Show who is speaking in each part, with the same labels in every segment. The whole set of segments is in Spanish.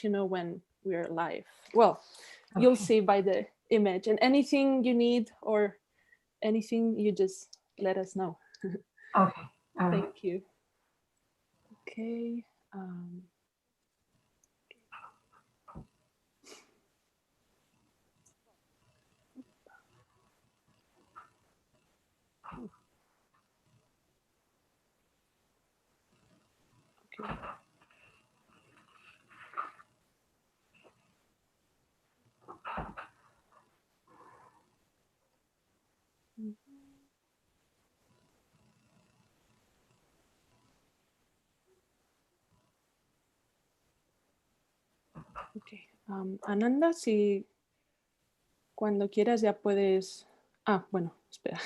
Speaker 1: you know when we're live. Well, you'll see by the image, and anything you need or anything, you just let us know.
Speaker 2: Okay.
Speaker 1: Thank you. Okay. Okay. Okay. Ananda, si cuando quieras ya puedes... Ah, bueno, espera,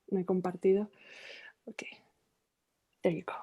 Speaker 1: me he compartido. Ok, there you go.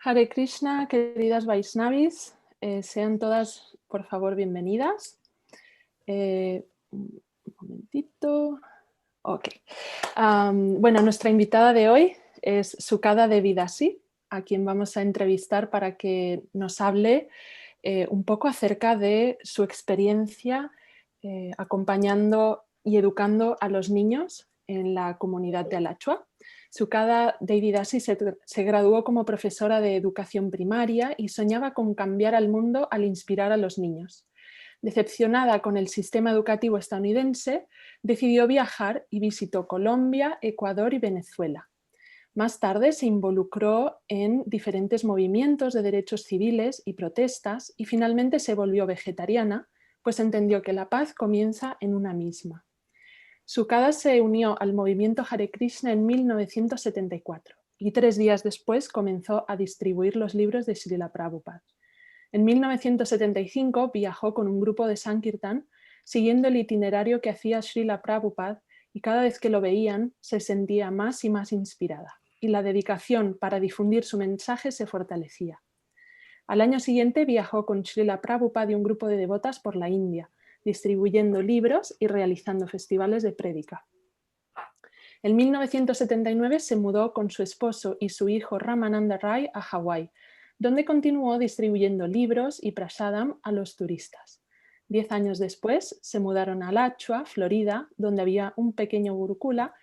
Speaker 1: Hare Krishna, queridas Vaishnavis, sean todas, por favor, bienvenidas. Un momentito. Ok. Bueno, nuestra invitada de hoy es Sukhada Devi Dasi, a quien vamos a entrevistar para que nos hable un poco acerca de su experiencia acompañando y educando a los niños en la comunidad de Alachua. Sukhada Devi Dasi se graduó como profesora de educación primaria y soñaba con cambiar al mundo al inspirar a los niños. Decepcionada con el sistema educativo estadounidense, decidió viajar y visitó Colombia, Ecuador y Venezuela. Más tarde se involucró en diferentes movimientos de derechos civiles y protestas y finalmente se volvió vegetariana, pues entendió que la paz comienza en una misma. Sukhada se unió al movimiento Hare Krishna en 1974 y 3 días después comenzó a distribuir los libros de Srila Prabhupada. En 1975 viajó con un grupo de Sankirtan siguiendo el itinerario que hacía Srila Prabhupada y cada vez que lo veían se sentía más y más inspirada y la dedicación para difundir su mensaje se fortalecía. Al año siguiente viajó con Srila Prabhupada y un grupo de devotas por la India, distribuyendo libros y realizando festivales de prédica. En 1979 se mudó con su esposo y su hijo Ramananda Rai a Hawái, donde continuó distribuyendo libros y prasadam a los turistas. 10 años después se mudaron a Alachua, Florida, donde había un pequeño gurukula.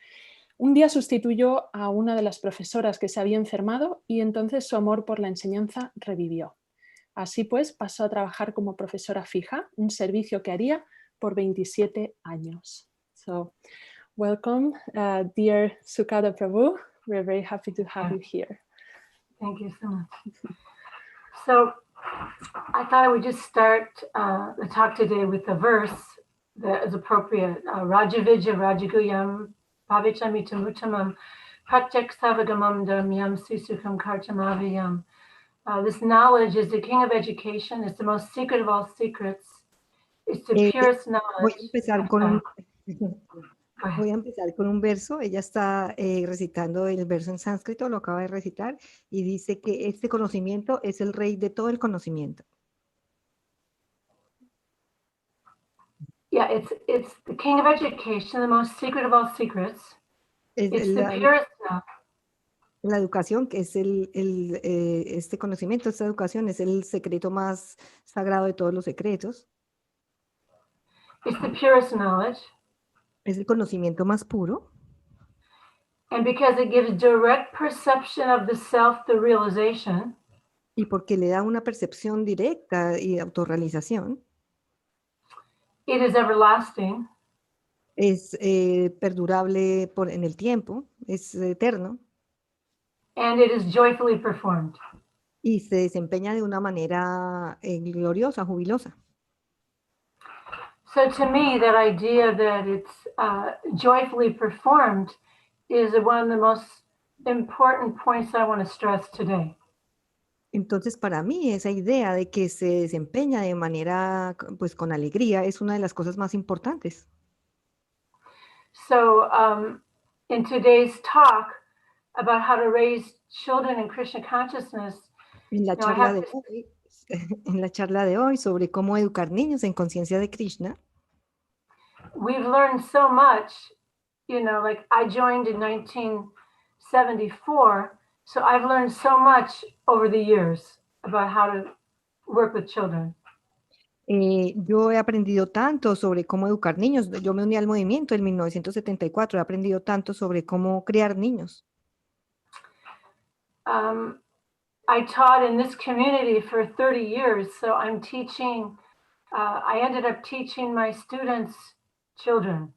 Speaker 1: Un día sustituyó a una de las profesoras que se había enfermado y entonces su amor por la enseñanza revivió. Así pues, pasó a trabajar como profesora fija, un servicio que haría por 27 años. So, welcome, dear Sukhada Prabhu. We're very happy to have you here.
Speaker 2: Thank you so much. So, I thought I would just start the talk today with a verse that is appropriate. Rajavijja Rajaguyam Pavichamitamutamam Pratyek Savagamam Dharmyam Susukam Kartamaviyam. This knowledge is the king of education. It's the most secret of all secrets. It's the purest knowledge.
Speaker 3: Voy a empezar con un verso. Ella está recitando el verso en sánscrito, lo acaba de recitar, y dice que este conocimiento es el rey de todo el conocimiento.
Speaker 2: Yeah, it's the king of education, the most secret of all secrets. It's the purest knowledge.
Speaker 3: La educación, que es este conocimiento, esta educación es el secreto más sagrado de todos los secretos.
Speaker 2: It's the purest knowledge.
Speaker 3: Es el conocimiento más puro.
Speaker 2: And because it gives direct perception of the self, the realization.
Speaker 3: Y porque le da una percepción directa y autorrealización.
Speaker 2: It is everlasting.
Speaker 3: Es perdurable en el tiempo, es eterno.
Speaker 2: And it is joyfully performed.
Speaker 3: Y se desempeña de una manera gloriosa, jubilosa.
Speaker 2: So to me, that idea that it's joyfully performed is one of the most important points I want to stress today.
Speaker 3: Entonces, para mí, esa idea de que se desempeña de manera, pues, con alegría, es una de las cosas más importantes.
Speaker 2: So, in today's talk about how to raise children in Krishna consciousness,
Speaker 3: en la charla de hoy sobre cómo educar niños en conciencia de Krishna,
Speaker 2: we've learned so much, like I joined in 1974, so I've learned so much over the years about how to work with children.
Speaker 3: Yo he aprendido tanto sobre cómo educar niños. Yo me uní al movimiento en 1974, he aprendido tanto sobre cómo criar niños.
Speaker 2: I taught in this community for 30 years, so I'm teaching, I ended up teaching my students children.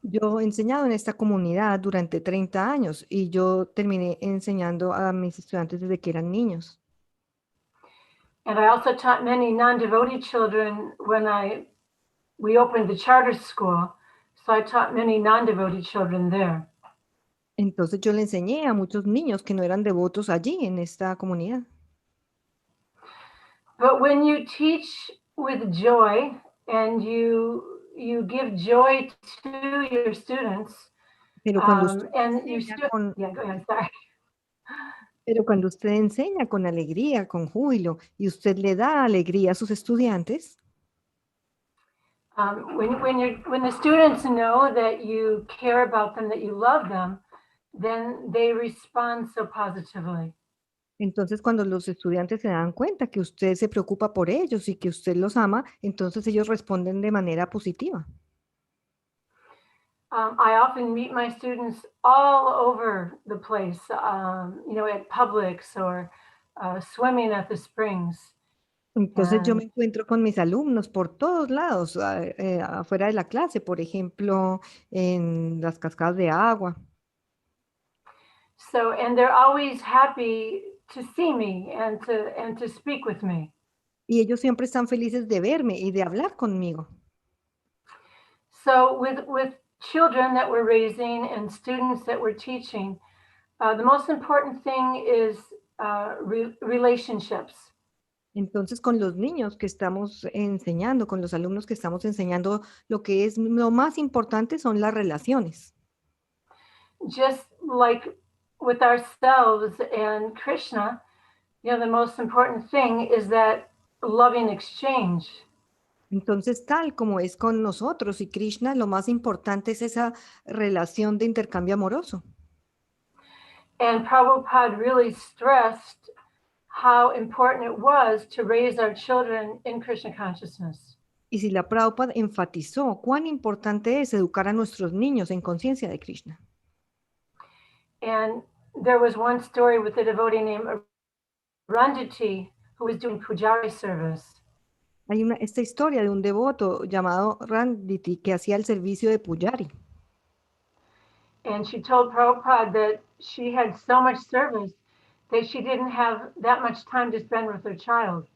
Speaker 3: Yo he enseñado en esta comunidad durante 30 años y yo terminé enseñando a mis estudiantes desde que eran niños.
Speaker 2: And I also taught many non-devotee children when we opened the charter school, so I taught many non-devotee children there.
Speaker 3: Entonces yo le enseñé a muchos niños que no eran devotos allí en esta comunidad.
Speaker 2: But when you teach with joy and you give joy to your students,
Speaker 3: pero cuando usted enseña con alegría, con júbilo, y usted le da alegría a sus estudiantes,
Speaker 2: when the students know that you care about them, that you love them, then they respond so positively.
Speaker 3: Entonces, cuando los estudiantes se dan cuenta que usted se preocupa por ellos y que usted los ama, entonces ellos responden de manera positiva.
Speaker 2: I often meet my students all over the place, at Publix or swimming at the springs.
Speaker 3: Entonces yo
Speaker 2: And
Speaker 3: me encuentro con mis alumnos por todos lados, afuera de la clase, por ejemplo, en las cascadas de agua.
Speaker 2: so, and they're always happy to see me and to speak with me.
Speaker 3: Y ellos siempre están felices de verme y de hablar conmigo.
Speaker 2: So with children that we're raising and students that we're teaching, the most important thing is relationships.
Speaker 3: Entonces, con los niños que estamos enseñando, con los alumnos que estamos enseñando, lo que es lo más importante son las relaciones.
Speaker 2: Just like with ourselves and Krishna, the most important thing is that loving exchange.
Speaker 3: Entonces, tal como es con nosotros y Krishna, lo más importante es esa relación de intercambio amoroso.
Speaker 2: And Prabhupada really stressed how important it was to raise our children in Krishna consciousness.
Speaker 3: Y Srila Prabhupada enfatizó cuán importante es educar a nuestros niños en conciencia de Krishna.
Speaker 2: And there was one story with a devotee named Arundhati who was doing pujari service.
Speaker 3: Hay esta historia de un devoto llamado Randiti que hacía el servicio de Pujari.
Speaker 2: And she told Prabhupada that she had so much service that she didn't have that much time to spend with her child.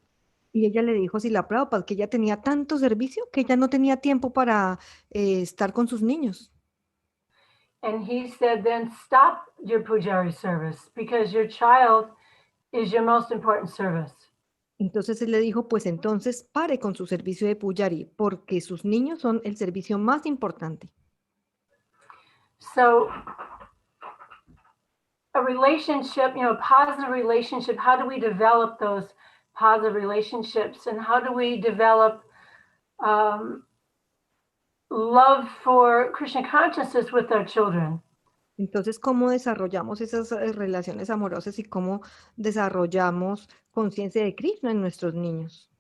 Speaker 3: Y ella le dijo a Srila Prabhupada que ella tenía tanto servicio que ella no tenía tiempo para estar con sus niños.
Speaker 2: And he said, then stop your pujari service because your child is your most important service.
Speaker 3: Entonces él le dijo, pues entonces pare con su servicio de Pujari, porque sus niños son el servicio más importante.
Speaker 2: So a relationship, positive relationship, how do we develop those positive relationships and how do we develop love for Krishna consciousness with our children?
Speaker 3: Entonces, ¿cómo desarrollamos esas relaciones amorosas y cómo desarrollamos conciencia de Krishna en nuestros niños?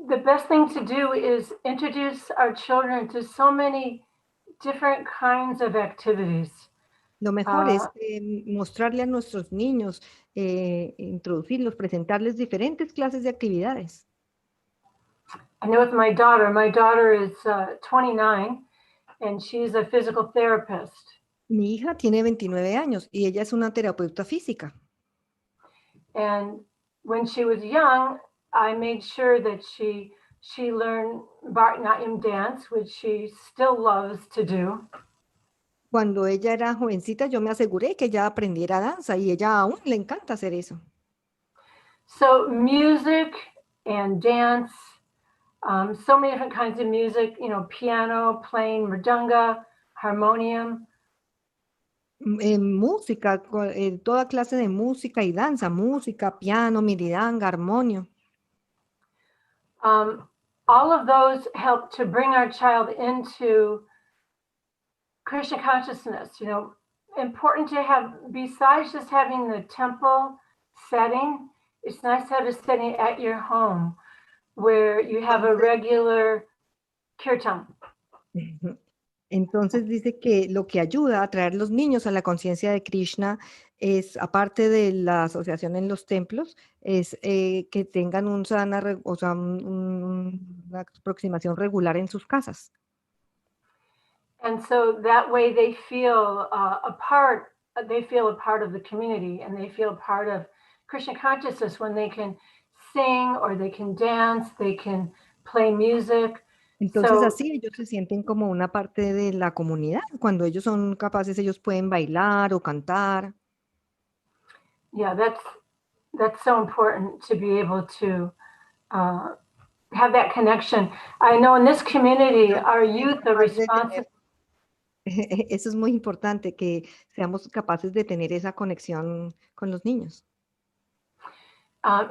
Speaker 2: The best thing to do is introduce our children to so many different kinds of activities.
Speaker 3: Lo mejor es mostrarle a nuestros niños, introducirlos, presentarles diferentes clases de actividades.
Speaker 2: I know with my daughter is 29 and she's a physical therapist.
Speaker 3: Mi hija tiene 29 años y ella es una terapeuta física.
Speaker 2: And when she was young, I made sure that she learned Bharatanatyam dance, which she still loves to do.
Speaker 3: Cuando ella era jovencita, yo me aseguré que ella aprendiera danza y ella aún le encanta hacer eso.
Speaker 2: So music and dance, so many different kinds of music, piano, playing mridanga, harmonium.
Speaker 3: Música, toda clase de música y danza, música, piano, miridanga, armonio.
Speaker 2: All of those help to bring our child into Krishna consciousness. Important to have, besides just having the temple setting, it's nice to have a setting at your home where you have a regular kirtan.
Speaker 3: Entonces dice que lo que ayuda a atraer los niños a la conciencia de Krishna es, aparte de la asociación en los templos, es que tengan una aproximación regular en sus casas.
Speaker 2: And so that way they feel a part of the community and they feel part of Krishna consciousness when they can sing or they can dance, they can play music.
Speaker 3: Entonces
Speaker 2: So,
Speaker 3: así ellos se sienten como una parte de la comunidad. Cuando ellos son capaces, ellos pueden bailar o cantar.
Speaker 2: yeah, that's so important to be able to have that connection. I know in this community, our youth are responsible.
Speaker 3: Eso es muy importante, que seamos capaces de tener esa conexión con los niños.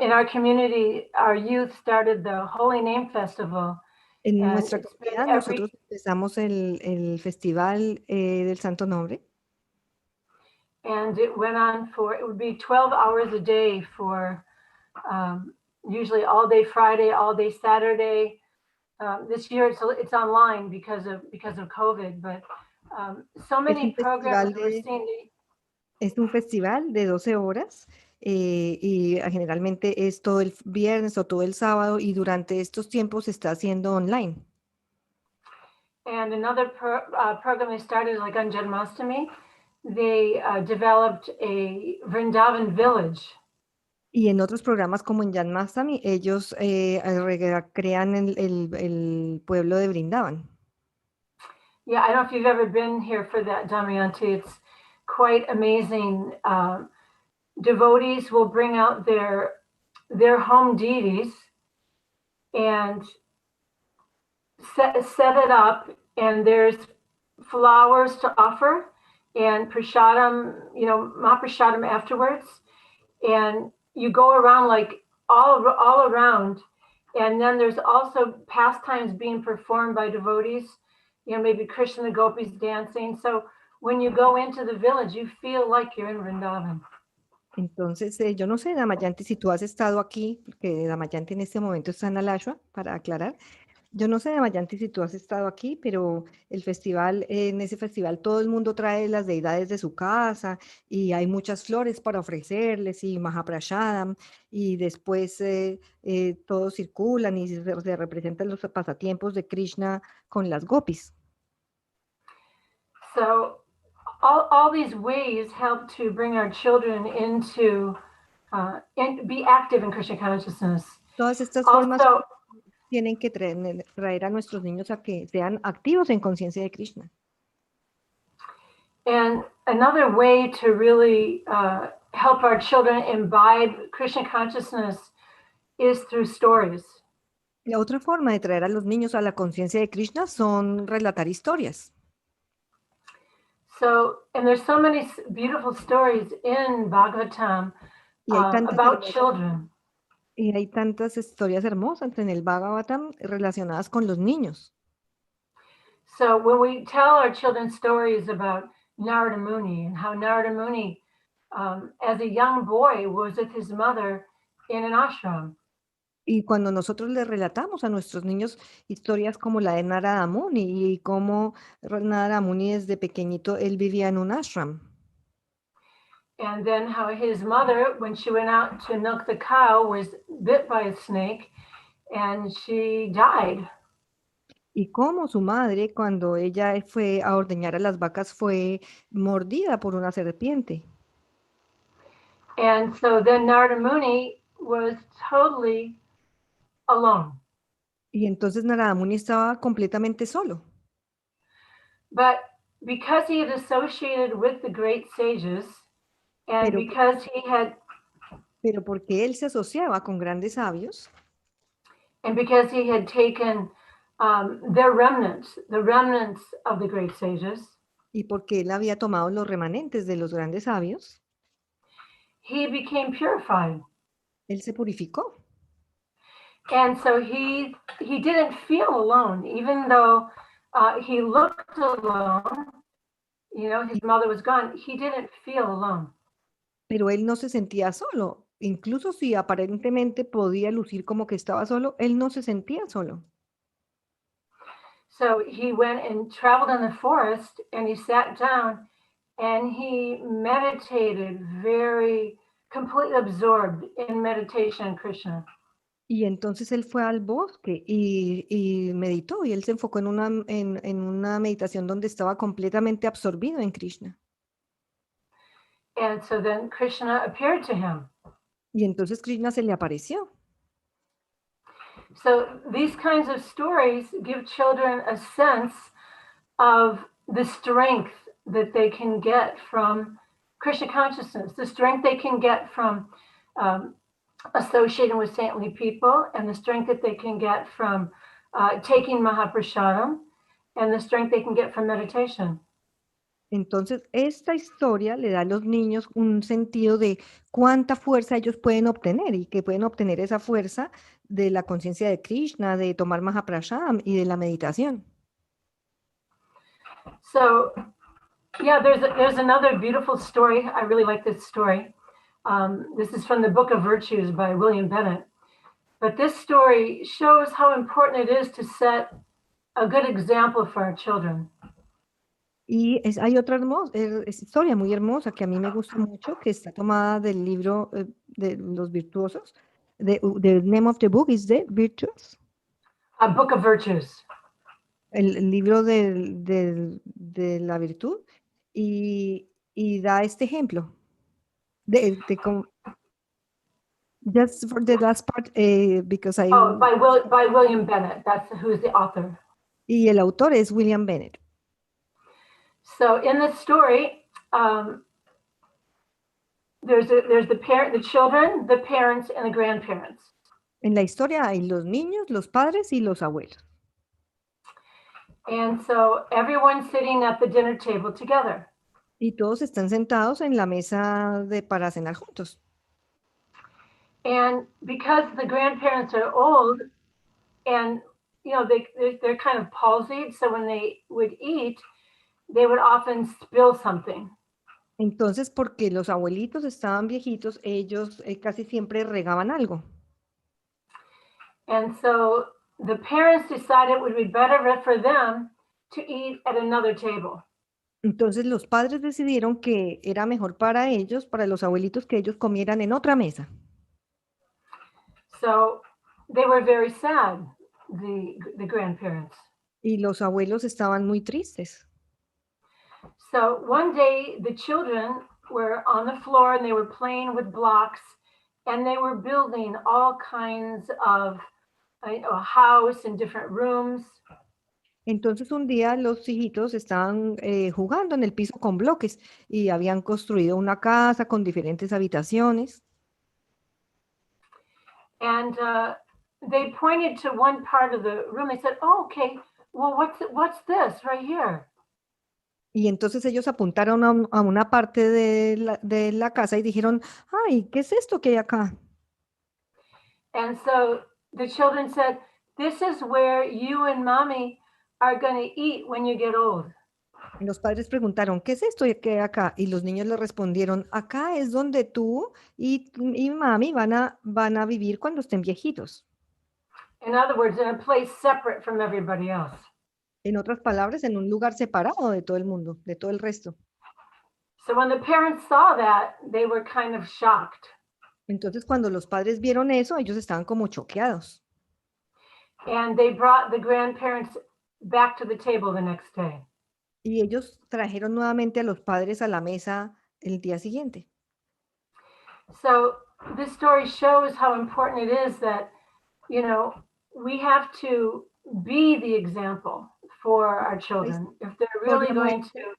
Speaker 2: In our community, our youth started the Holy Name Festival.
Speaker 3: En
Speaker 2: And
Speaker 3: nuestra
Speaker 2: it's been
Speaker 3: comunidad nosotros empezamos el Festival del Santo Nombre.
Speaker 2: And it went on it would be 12 hours a day for usually all day Friday, all day Saturday. This year it's online because of COVID, but so
Speaker 3: Es
Speaker 2: many
Speaker 3: un
Speaker 2: programs
Speaker 3: festival
Speaker 2: we're
Speaker 3: de,
Speaker 2: seeing.
Speaker 3: es un festival de 12 horas y generalmente es todo el viernes o todo el sábado y durante estos tiempos se está haciendo online.
Speaker 2: And another program they started like on Janmashtami, they developed a Vrindavan village.
Speaker 3: Y en otros programas como en Janmashtami, ellos crean el pueblo de Brindavan.
Speaker 2: Yeah, I don't know if you've ever been here for that, Damayanti. It's quite amazing. Devotees will bring out their home deities and set it up, and there's flowers to offer and prasadam, mahaprasadam afterwards. And you go around like all around. And then there's also pastimes being performed by devotees, maybe Krishna, the gopis dancing. So when you go into the village, you feel like you're in Vrindavan.
Speaker 3: Entonces, yo no sé, Damayanti, si tú has estado aquí, porque Damayanti en este momento está en Alashua, para aclarar. Yo no sé, Damayanti, si tú has estado aquí, pero el festival, en ese festival todo el mundo trae las deidades de su casa y hay muchas flores para ofrecerles y Mahaprashadam y después todos circulan y se representan los pasatiempos de Krishna con las gopis.
Speaker 2: So all these ways help to bring our children into and be active in Krishna consciousness.
Speaker 3: Todas estas formas
Speaker 2: Also,
Speaker 3: tienen que traer a nuestros niños a que sean activos en conciencia de Krishna.
Speaker 2: and another way to really help our children imbibe Krishna consciousness is through stories.
Speaker 3: La otra forma de traer a los niños a la conciencia de Krishna son relatar historias.
Speaker 2: So, and there's so many beautiful stories in Bhagavatam
Speaker 3: Y hay tantas
Speaker 2: about
Speaker 3: hermosas-
Speaker 2: children.
Speaker 3: Y hay tantas historias hermosas en el Bhagavatam relacionadas con los niños.
Speaker 2: So when we tell our children stories about Narada Muni and how Narada Muni, as a young boy, was with his mother in an ashram.
Speaker 3: Y cuando nosotros les relatamos a nuestros niños historias como la de Narada Muni y cómo Narada Muni desde pequeñito él vivía en un ashram.
Speaker 2: And then how his mother, when she went out to milk the cow, was bit by a snake and she died.
Speaker 3: Y cómo su madre, cuando ella fue a ordeñar a las vacas, fue mordida por una serpiente.
Speaker 2: And so then Narada Muni was totally alone.
Speaker 3: Y entonces Narada Muni estaba completamente solo.
Speaker 2: But because he had associated with the great sages, and
Speaker 3: Pero-
Speaker 2: because he had,
Speaker 3: Pero porque él se asociaba con grandes sabios
Speaker 2: and because he had taken their remnants, the remnants of the great sages,
Speaker 3: y porque él había tomado los remanentes de los grandes sabios,
Speaker 2: he became purified.
Speaker 3: él se purificó.
Speaker 2: And so he didn't feel alone, even though he looked alone. His mother was gone. He didn't feel alone.
Speaker 3: Pero él no se sentía solo. Incluso si aparentemente podía lucir como que estaba solo, él no se sentía solo.
Speaker 2: So he went and traveled in the forest and he sat down and he meditated, very completely absorbed in meditation and Krishna.
Speaker 3: Y entonces él fue al bosque y meditó, y él se enfocó en una meditación donde estaba completamente absorbido en Krishna.
Speaker 2: And so then Krishna appeared to him.
Speaker 3: Y entonces Krishna se le apareció.
Speaker 2: So these kinds of stories give children a sense of the strength that they can get from Krishna consciousness, the strength they can get from associating with saintly people, and the strength that they can get from taking Mahaprasadam, and the strength they can get from meditation.
Speaker 3: Entonces, esta historia le da a los niños un sentido de cuánta fuerza ellos pueden obtener y que pueden obtener esa fuerza de la conciencia de Krishna, de tomar Mahaprashadam y de la meditación.
Speaker 2: So, yeah, there's another beautiful story. I really like this story. This is from the Book of Virtues by William Bennett. But this story shows how important it is to set a good example for our children.
Speaker 3: Y hay otra historia muy hermosa que a mí me gusta mucho, que está tomada del libro de los virtuosos. The name of the book is The Virtues.
Speaker 2: A book of virtues.
Speaker 3: El libro de la virtud. Y da este ejemplo. Just for the last part, because I...
Speaker 2: Oh, by William Bennett. That's who's the author.
Speaker 3: Y el autor es William Bennett.
Speaker 2: So in this story, there's the children, the parents, and the grandparents.
Speaker 3: En la historia hay los niños, los padres y los abuelos.
Speaker 2: And so everyone's sitting at the dinner table together.
Speaker 3: Y todos están sentados en la mesa para cenar juntos.
Speaker 2: And because the grandparents are old, and you know they're kind of palsied, so when they would eat, they would often spill something.
Speaker 3: Entonces, porque los abuelitos estaban viejitos, ellos casi siempre regaban algo.
Speaker 2: And so the parents decided it would be better for them to eat at another table.
Speaker 3: Entonces los padres decidieron que era mejor para ellos, para los abuelitos, que ellos comieran en otra mesa.
Speaker 2: So they were very sad, the grandparents.
Speaker 3: Y los abuelos estaban muy tristes.
Speaker 2: So one day the children were on the floor and they were playing with blocks and they were building all kinds of a house in different rooms.
Speaker 3: Entonces un día los hijitos estaban jugando en el piso con bloques y habían construido una casa con diferentes habitaciones.
Speaker 2: And they pointed to one part of the room. They said, "Oh, okay, well, what's this right here?"
Speaker 3: Y entonces ellos apuntaron a una parte de la casa y dijeron, ay, ¿qué es esto que hay acá?
Speaker 2: And so the children said, "This is where you and mommy are going to eat when you get old."
Speaker 3: Y los padres preguntaron, ¿qué es esto que hay acá? Y los niños les respondieron, acá es donde tú y mami van a vivir cuando estén viejitos.
Speaker 2: In other words, in a place separate from everybody else.
Speaker 3: En otras palabras, en un lugar separado de todo el mundo, de todo el resto.
Speaker 2: So when the parents saw that, they were kind of shocked.
Speaker 3: Entonces, cuando los padres vieron eso, ellos estaban como choqueados.
Speaker 2: And they brought the grandparents back to the table the next day.
Speaker 3: Y ellos trajeron nuevamente a los padres a la mesa el día siguiente.
Speaker 2: So this story shows how important it is that, you know, we have to be the example for our children. If they're really going to...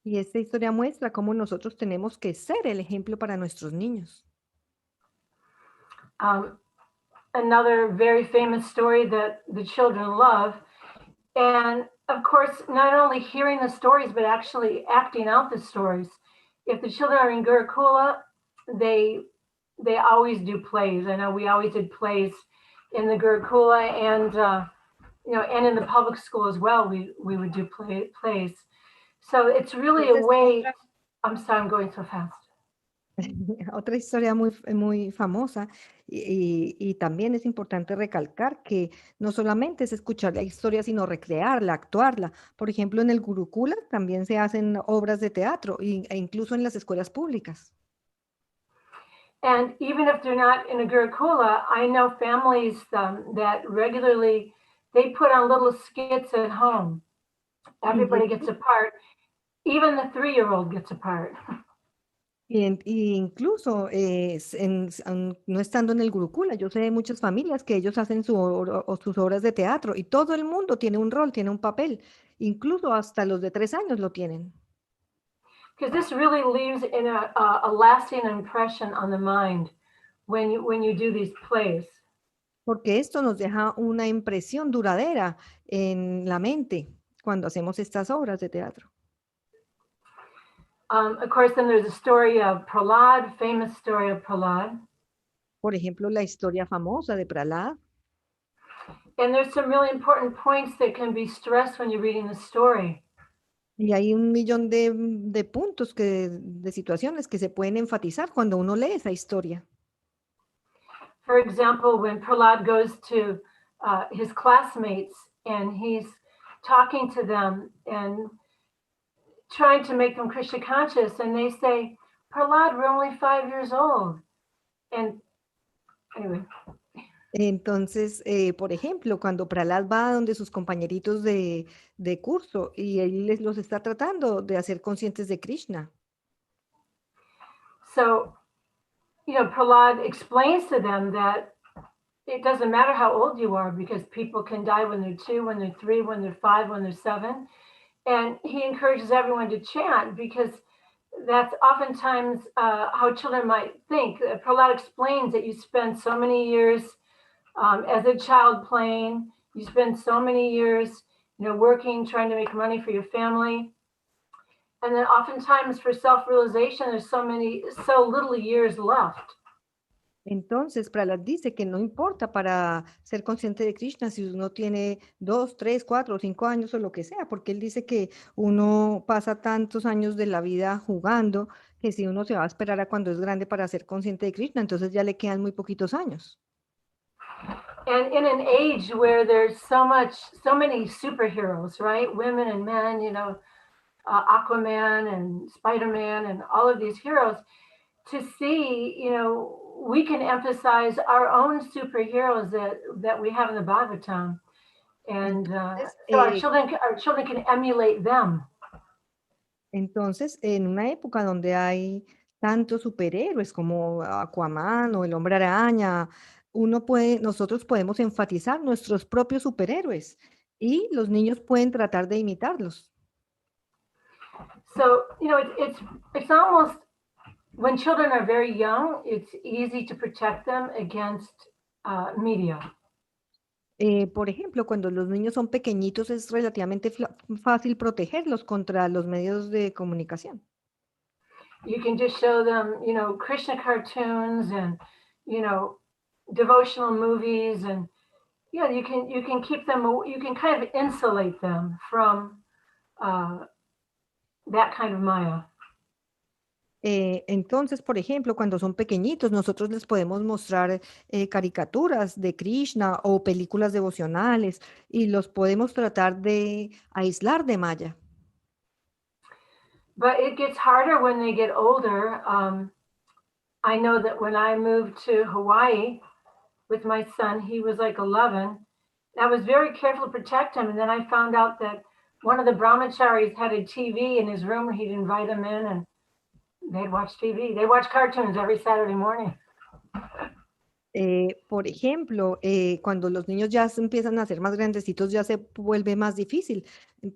Speaker 3: Y esta historia muestra cómo nosotros tenemos que ser el ejemplo para nuestros niños.
Speaker 2: Another very famous story that the children love, and of course, not only hearing the stories, but actually acting out the stories. If the children are in Gurukula, they always do plays. I know we always did plays in the Gurukula, and you know, and in the public school as well. We would do plays. So it's really a way. I'm sorry, I'm going so fast.
Speaker 3: Otra historia muy famosa y también es importante recalcar que no solamente es escuchar la historia, sino recrearla, actuarla. Por ejemplo, en el Gurukula también se hacen obras de teatro e incluso en las escuelas públicas.
Speaker 2: And even if they're not in a Gurukula, I know families that regularly, they put on little skits at home. Everybody gets a part. Even the 3-year-old gets a part.
Speaker 3: Y incluso no estando en el Gurukula, yo sé de muchas familias que ellos hacen sus obras de teatro y todo el mundo tiene un rol, tiene un papel, incluso hasta los de 3 años lo tienen.
Speaker 2: Because this really leaves in a lasting impression on the mind when you do these plays.
Speaker 3: Porque esto nos deja una impresión duradera en la mente cuando hacemos estas obras de teatro.
Speaker 2: Of course, then there's a story of Prahlad, famous story of Prahlad.
Speaker 3: Por ejemplo, la historia famosa de Prahlad.
Speaker 2: And there's some really important points that can be stressed when you're reading the story.
Speaker 3: Y hay un millón de puntos, de situaciones que se pueden enfatizar cuando uno lee esa historia.
Speaker 2: For example, when Prahlad goes to his classmates and he's talking to them and trying to make them Krishna conscious, and they say, Prahlad, we're only 5 years old. And anyway.
Speaker 3: Entonces, por ejemplo, cuando Prahlad va donde sus compañeritos de curso y él los está tratando de hacer conscientes de Krishna.
Speaker 2: So, Prahlad explains to them that it doesn't matter how old you are because people can die when they're 2, when they're 3, when they're 5, when they're 7. And he encourages everyone to chant because that's oftentimes how children might think. Prahlad explains that you spend so many years as a child playing, you spend so many years, working, trying to make money for your family. And then oftentimes for self-realization, there's so little years left.
Speaker 3: Entonces, Prahlad dice que no importa para ser consciente de Krishna si uno tiene 2, 3, 4 o 5 años o lo que sea, porque él dice que uno pasa tantos años de la vida jugando que si uno se va a esperar a cuando es grande para ser consciente de Krishna, entonces ya le quedan muy poquitos años.
Speaker 2: And in an age where there's so many superheroes, right? Women and men, Aquaman and Spider-Man and all of these heroes, to see, we can emphasize our own superheroes that we have in the Bhagavatam. And so our children can emulate them.
Speaker 3: Entonces, en una época donde hay tantos superhéroes como Aquaman o el Hombre Araña, nosotros podemos enfatizar nuestros propios superhéroes y los niños pueden tratar de imitarlos.
Speaker 2: So, it's almost, when children are very young, it's easy to protect them against media.
Speaker 3: Por ejemplo, cuando los niños son pequeñitos es relativamente fácil protegerlos contra los medios de comunicación.
Speaker 2: You can just show them, Krishna cartoons and, devotional movies, and you can keep them, you can kind of insulate them from that kind of maya.
Speaker 3: Entonces, por ejemplo, cuando son pequeñitos, nosotros les podemos mostrar caricaturas de Krishna o películas devocionales y los podemos tratar de aislar de Maya.
Speaker 2: But it gets harder when they get older. I know that when I moved to Hawaii with my son, he was like 11. I was very careful to protect him. And then I found out that one of the brahmacharis had a TV in his room where he'd invite him in and they'd watch TV. They watch cartoons every Saturday morning.
Speaker 3: Por ejemplo, cuando los niños ya empiezan a ser más grandecitos, ya se vuelve más difícil.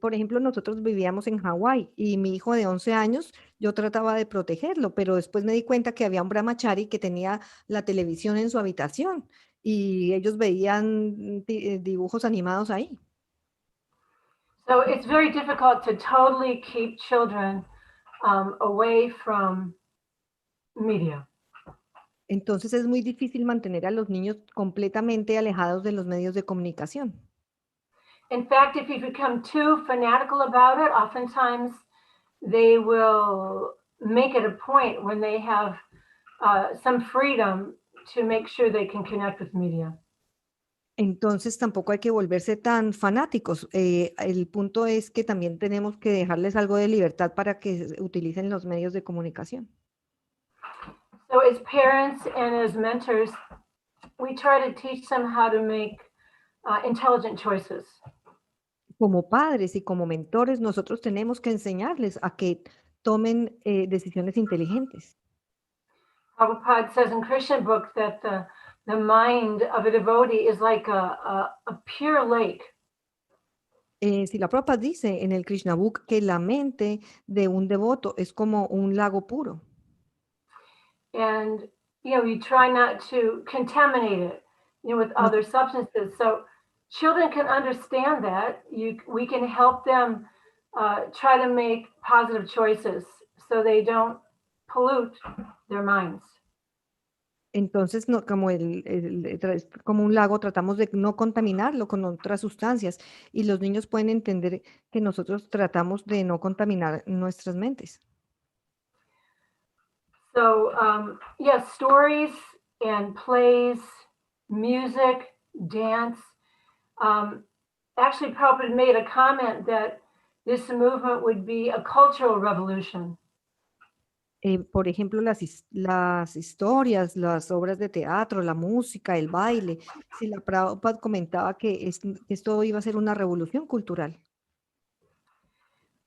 Speaker 3: Por ejemplo, nosotros vivíamos en Hawái y mi hijo de 11 años, yo trataba de protegerlo, pero después me di cuenta que había un brahmachari que tenía la televisión en su habitación y ellos veían dibujos animados ahí.
Speaker 2: So it's very difficult to totally keep children away from media.
Speaker 3: Entonces es muy difícil mantener a los niños completamente alejados de los medios de comunicación.
Speaker 2: In fact, if you become too fanatical about it, oftentimes they will make it a point when they have some freedom to make sure they can connect with media.
Speaker 3: Entonces tampoco hay que volverse tan fanáticos. El punto es que también tenemos que dejarles algo de libertad para que utilicen los medios de comunicación.
Speaker 2: So as parents and as mentors, we try to teach them how to make intelligent choices.
Speaker 3: Como padres y como mentores, nosotros tenemos que enseñarles a que tomen decisiones inteligentes.
Speaker 2: Prabhupada says in Krishna book that the mind of a devotee is like a pure lake.
Speaker 3: Srila Prabhupada dice en el Krishna Book que la mente de un devoto es como un lago puro.
Speaker 2: And, you try not to contaminate it, with other substances. So children can understand that. We can help them try to make positive choices so they don't pollute their minds.
Speaker 3: Entonces, no, como un lago, tratamos de no contaminarlo con otras sustancias y los niños pueden entender que nosotros tratamos de no contaminar nuestras mentes.
Speaker 2: So, stories and plays music, dance. Actually, Prabhupada made a comment that this movement would be a cultural revolution.
Speaker 3: Por ejemplo, las historias, las obras de teatro, la música, el baile. Srila Prabhupada comentaba que esto iba a ser una revolución cultural.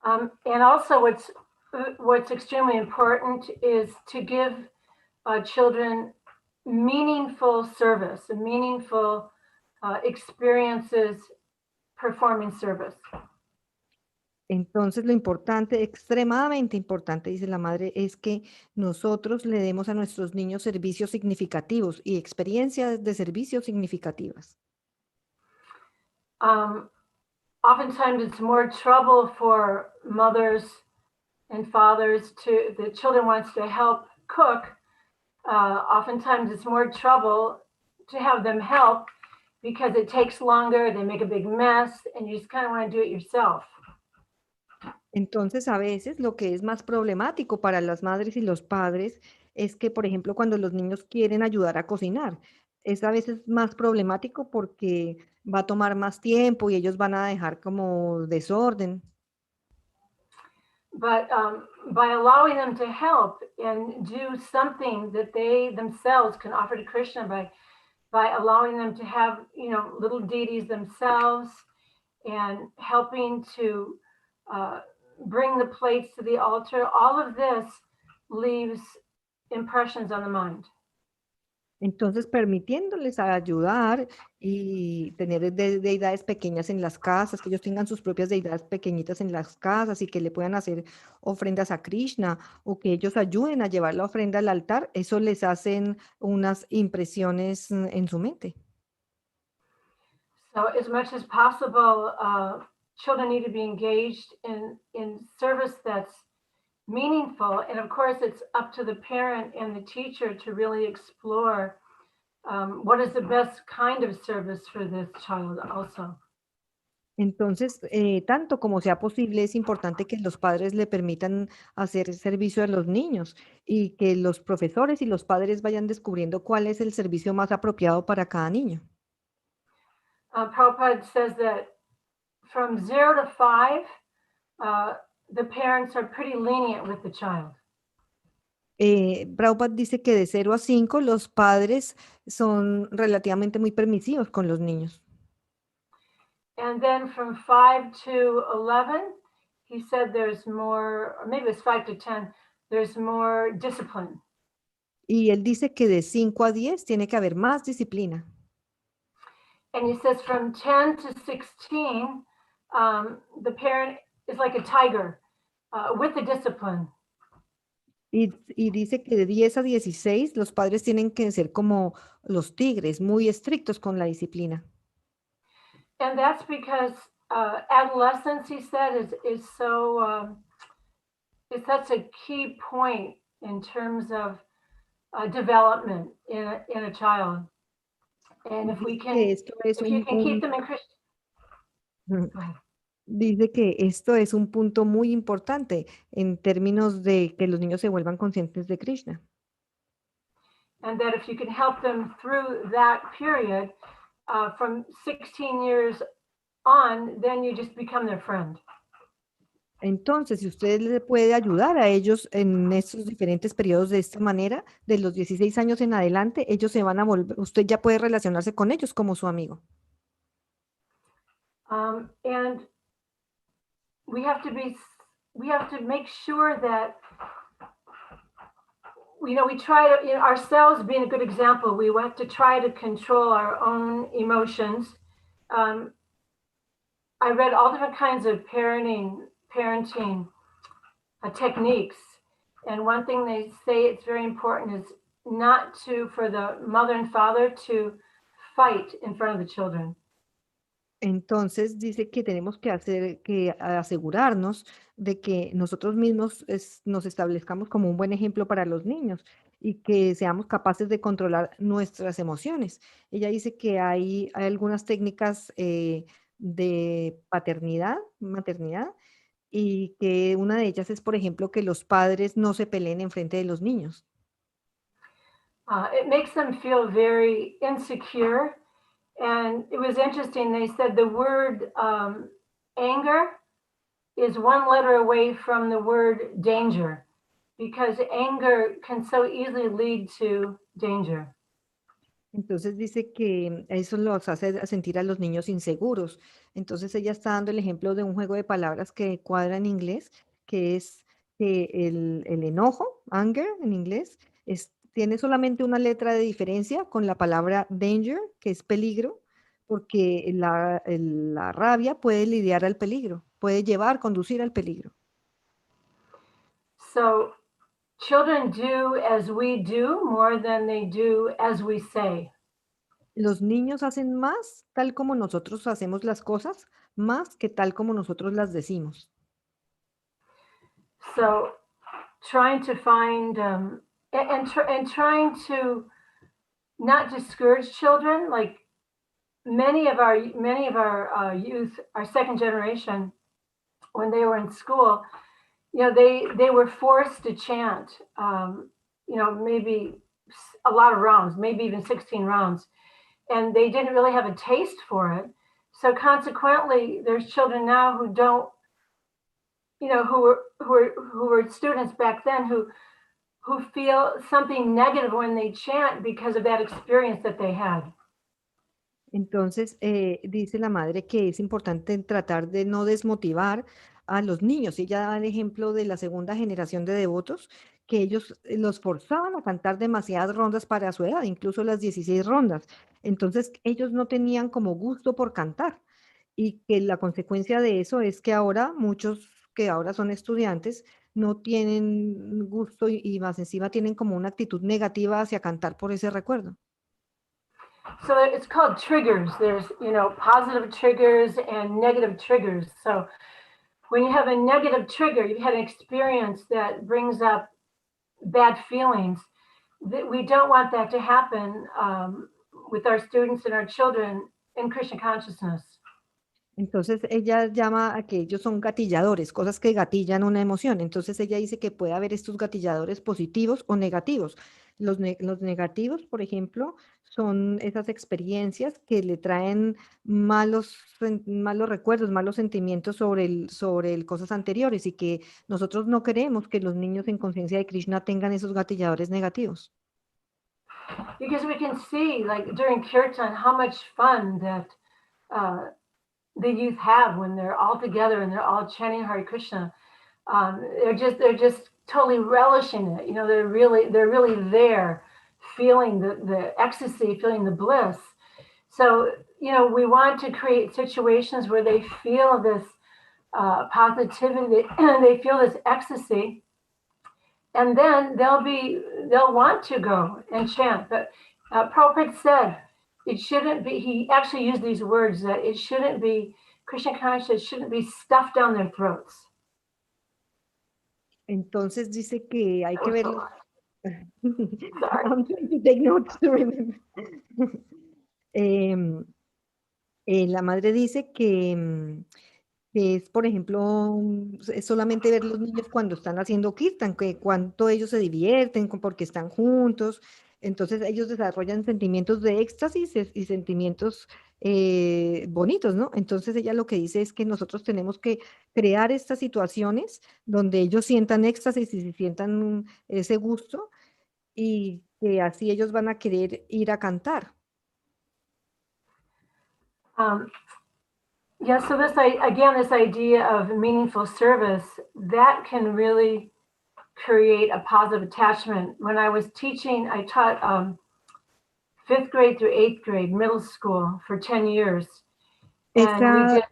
Speaker 2: And also what's extremely important is to give children meaningful service, meaningful experiences performing service.
Speaker 3: Entonces, lo importante, extremadamente importante, dice la madre, es que nosotros le demos a nuestros niños servicios significativos y experiencias de servicios significativas.
Speaker 2: Oftentimes it's more trouble for mothers and fathers the children wants to help cook. Oftentimes it's more trouble to have them help because it takes longer, they make a big mess, and you just kind of want to do it yourself.
Speaker 3: Entonces, a veces lo que es más problemático para las madres y los padres es que, por ejemplo, cuando los niños quieren ayudar a cocinar, es a veces más problemático porque va a tomar más tiempo y ellos van a dejar como desorden.
Speaker 2: But by allowing them to help and do something that they themselves can offer to Krishna, by allowing them to have, little deities themselves and helping to bring the plates to the altar, all of this leaves impressions on the mind.
Speaker 3: Entonces, permitiéndoles ayudar y tener deidades pequeñas en las casas, que ellos tengan sus propias deidades pequeñitas en las casas y que le puedan hacer ofrendas a Krishna o que ellos ayuden a llevar la ofrenda al altar, eso les hacen unas impresiones en su mente.
Speaker 2: So as much as possible, children need to be engaged in service that's meaningful. And of course, it's up to the parent and the teacher to really explore what is the best kind of service for this child also.
Speaker 3: Entonces, tanto como sea posible, es importante que los padres le permitan hacer servicio a los niños y que los profesores y los padres vayan descubriendo cuál es el servicio más apropiado para cada niño.
Speaker 2: Prabhupada says that from 0 to 5, the parents are pretty lenient with the child.
Speaker 3: Prabhupada dice que de 0 a 5 los padres son relativamente muy permisivos con los niños.
Speaker 2: And then from 5 to 11, he said there's more, or maybe it's 5 to 10, there's more discipline.
Speaker 3: Y él dice que de 5 a 10 tiene que haber más disciplina.
Speaker 2: And he says from 10 to 16, the parent is like a tiger with the discipline.
Speaker 3: Y dice que de 10 a 16 los padres tienen que ser como los tigres, muy estrictos con la disciplina.
Speaker 2: And that's because adolescence, he said, is so, it's such a key point in terms of development in a child. And if we can, if you can keep them in Krishna.
Speaker 3: Dice que esto es un punto muy importante en términos de que los niños se vuelvan conscientes de Krishna.
Speaker 2: And that if you can help them through that period, from 16 years on, then you just become their friend.
Speaker 3: Entonces, si usted le puede ayudar a ellos en estos diferentes periodos de esta manera, de los 16 años en adelante, ellos se van a volver, usted ya puede relacionarse con ellos como su amigo.
Speaker 2: And we have to make sure that, we try to, ourselves being a good example, we want to try to control our own emotions. I read all different kinds of parenting techniques. And one thing they say it's very important is not for the mother and father to fight in front of the children.
Speaker 3: Entonces dice que tenemos que asegurarnos de que nosotros mismos nos establezcamos como un buen ejemplo para los niños y que seamos capaces de controlar nuestras emociones. Ella dice que hay algunas técnicas de maternidad, y que una de ellas es, por ejemplo, que los padres no se peleen enfrente de los niños.
Speaker 2: It makes them feel very insecure. And it was interesting, they said the word anger is one letter away from the word danger, because anger can so easily lead to danger.
Speaker 3: Entonces dice que eso los hace sentir a los niños inseguros. Entonces ella está dando el ejemplo de un juego de palabras que cuadra en inglés, que es que el enojo, anger en inglés, tiene solamente una letra de diferencia con la palabra danger, que es peligro, porque la rabia puede lidiar al peligro, puede conducir al peligro.
Speaker 2: So children do as we do more than they do as we say.
Speaker 3: Los niños hacen más tal como nosotros hacemos las cosas, más que tal como nosotros las decimos.
Speaker 2: So trying to find and trying to not discourage children, like many of our youth, our second generation, when they were in school, they were forced to chant, maybe a lot of rounds, maybe even 16 rounds, and they didn't really have a taste for it. So consequently, there's children now who don't, who were students back then who feel something negative when they chant because of that experience that they had.
Speaker 3: Entonces, dice la madre que es importante tratar de no desmotivar a los niños. Ella da el ejemplo de la segunda generación de devotos, que ellos los forzaban a cantar demasiadas rondas para su edad, incluso las 16 rondas. Entonces, ellos no tenían como gusto por cantar. Y que la consecuencia de eso es que ahora muchos que ahora son estudiantes no tienen gusto y más encima tienen como una actitud negativa hacia cantar por ese recuerdo.
Speaker 2: So it's called triggers. There's, positive triggers and negative triggers. So when you have a negative trigger, you've had an experience that brings up bad feelings. We don't want that to happen with our students and our children in Krishna consciousness.
Speaker 3: Entonces ella llama a que ellos son gatilladores, cosas que gatillan una emoción. Entonces ella dice que puede haber estos gatilladores positivos o negativos. Los negativos, por ejemplo, son esas experiencias que le traen malos recuerdos, malos sentimientos sobre cosas anteriores y que nosotros no queremos que los niños en conciencia de Krishna tengan esos gatilladores negativos.
Speaker 2: Because we can see, like during kirtan, how much fun that the youth have when they're all together and they're all chanting Hare Krishna. They're just totally relishing it. They're really there, feeling the ecstasy, feeling the bliss. So, we want to create situations where they feel this positivity, they feel this ecstasy, and then they'll want to go and chant. But Prabhupada said, it shouldn't be, he actually used these words, that it shouldn't be, Krishna consciousness shouldn't be stuffed down their throats.
Speaker 3: Entonces dice que hay que verlo.
Speaker 2: Sorry.
Speaker 3: I'm trying to take notes to remember. La madre dice que es, por ejemplo, es solamente ver los niños cuando están haciendo kirtan, que cuánto ellos se divierten porque están juntos. Entonces ellos desarrollan sentimientos de éxtasis y sentimientos bonitos, ¿no? Entonces ella lo que dice es que nosotros tenemos que crear estas situaciones donde ellos sientan éxtasis y sientan ese gusto y que así ellos van a querer ir a cantar.
Speaker 2: So this idea of meaningful service, that can really create a positive attachment. When I was teaching, I taught 5th grade through 8th grade, middle school, for 10 years. And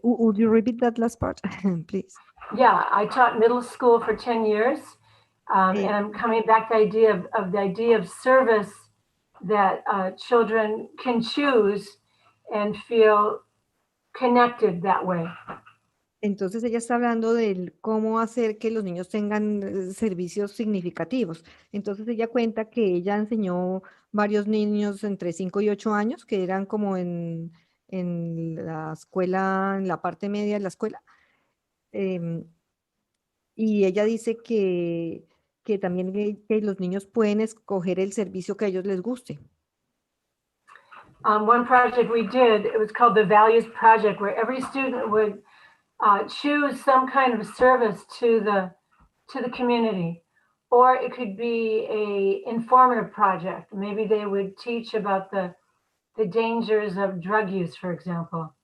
Speaker 3: would you repeat that last part, please?
Speaker 2: Yeah, I taught middle school for 10 years. And I'm coming back to the idea of service that children can choose and feel connected that way.
Speaker 3: Entonces ella está hablando de cómo hacer que los niños tengan servicios significativos. Entonces ella cuenta que ella enseñó varios niños entre 5 y 8 años que eran como en la escuela, en la parte media de la escuela. Y ella dice que que también que los niños pueden escoger el servicio que a ellos les guste.
Speaker 2: One project we did, it was called the Values Project, where every student would choose some kind of service to the community. Or it could be a informative project. Maybe they would teach about the dangers of drug use, for example.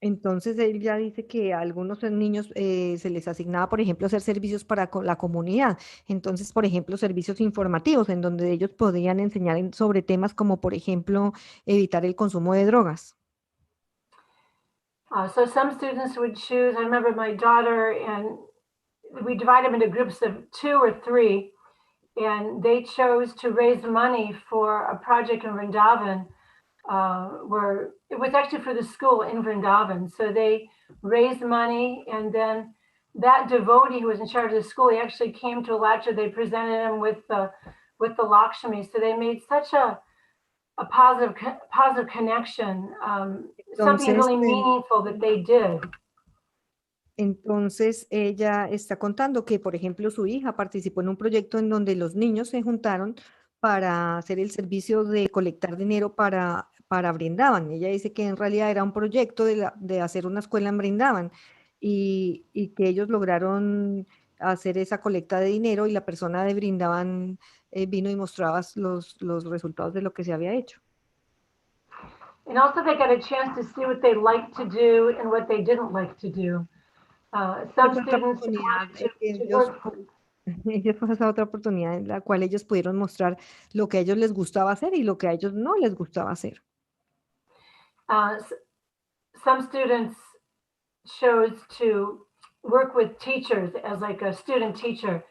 Speaker 3: Entonces él ya dice que a algunos niños se les asignaba, por ejemplo, hacer servicios para la comunidad. Entonces, por ejemplo, servicios informativos en donde ellos podían enseñar sobre temas como, por ejemplo, evitar el consumo de drogas.
Speaker 2: So some students would choose, I remember my daughter, and we divide them into groups of 2 or 3, and they chose to raise money for a project in Vrindavan, where it was actually for the school in Vrindavan. So they raised money, and then that devotee who was in charge of the school, he actually came to a lecture. They presented him with the Lakshmi. So they made such a positive connection, something really meaningful that they did.
Speaker 3: Entonces ella está contando que, por ejemplo, su hija participó en un proyecto en donde los niños se juntaron para hacer el servicio de colectar dinero para Brindavan. Ella dice que en realidad era un proyecto de hacer una escuela en Brindavan y que ellos lograron hacer esa colecta de dinero y la persona de Brindavan vino y mostraba los resultados de lo que se había hecho.
Speaker 2: And also they got a chance to see what they liked to do and what they didn't like to do. Some students
Speaker 3: ellos fue esa otra oportunidad en la cual ellos pudieron mostrar lo que a ellos les gustaba hacer y lo que a ellos no les gustaba hacer.
Speaker 2: Some students chose to work with teachers as like a student teacher,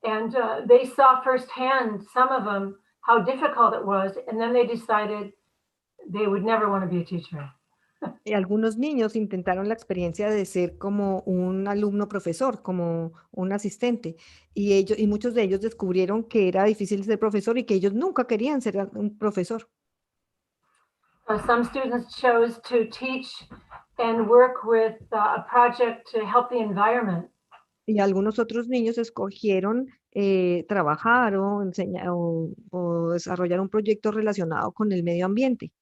Speaker 2: and they saw firsthand, some of them, how difficult it was, and then they decided they would never want to be a teacher.
Speaker 3: Y algunos niños intentaron la experiencia de ser como un alumno profesor, como un asistente, y muchos de ellos descubrieron que era difícil ser profesor y que ellos nunca querían ser un profesor.
Speaker 2: Some students chose to teach and work with a project to help the environment.
Speaker 3: Y algunos otros niños escogieron trabajar o enseñar o desarrollar un proyecto relacionado con el medio ambiente.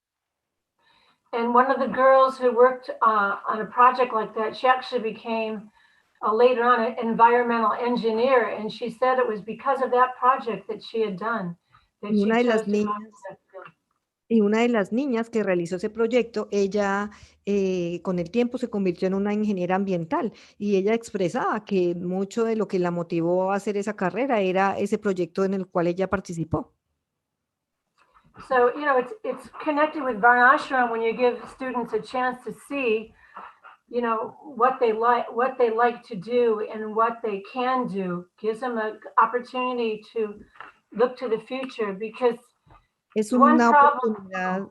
Speaker 2: And one of the girls who worked on a project like that, she actually became later on an environmental engineer, and she said it was because of that project that she had done that
Speaker 3: Y
Speaker 2: she
Speaker 3: una de las
Speaker 2: chose to go
Speaker 3: niñas,
Speaker 2: into that field.
Speaker 3: y una de las niñas que realizó ese proyecto, ella con el tiempo se convirtió en una ingeniera ambiental y ella expresaba que mucho de lo que la motivó a hacer esa carrera era ese proyecto en el cual ella participó.
Speaker 2: So, you know, it's connected with Varnashram when you give students a chance to see, you know, what they like to do and what they can do. Gives them an opportunity to look to the future, because
Speaker 3: Es
Speaker 2: one
Speaker 3: una
Speaker 2: problem.
Speaker 3: oportunidad.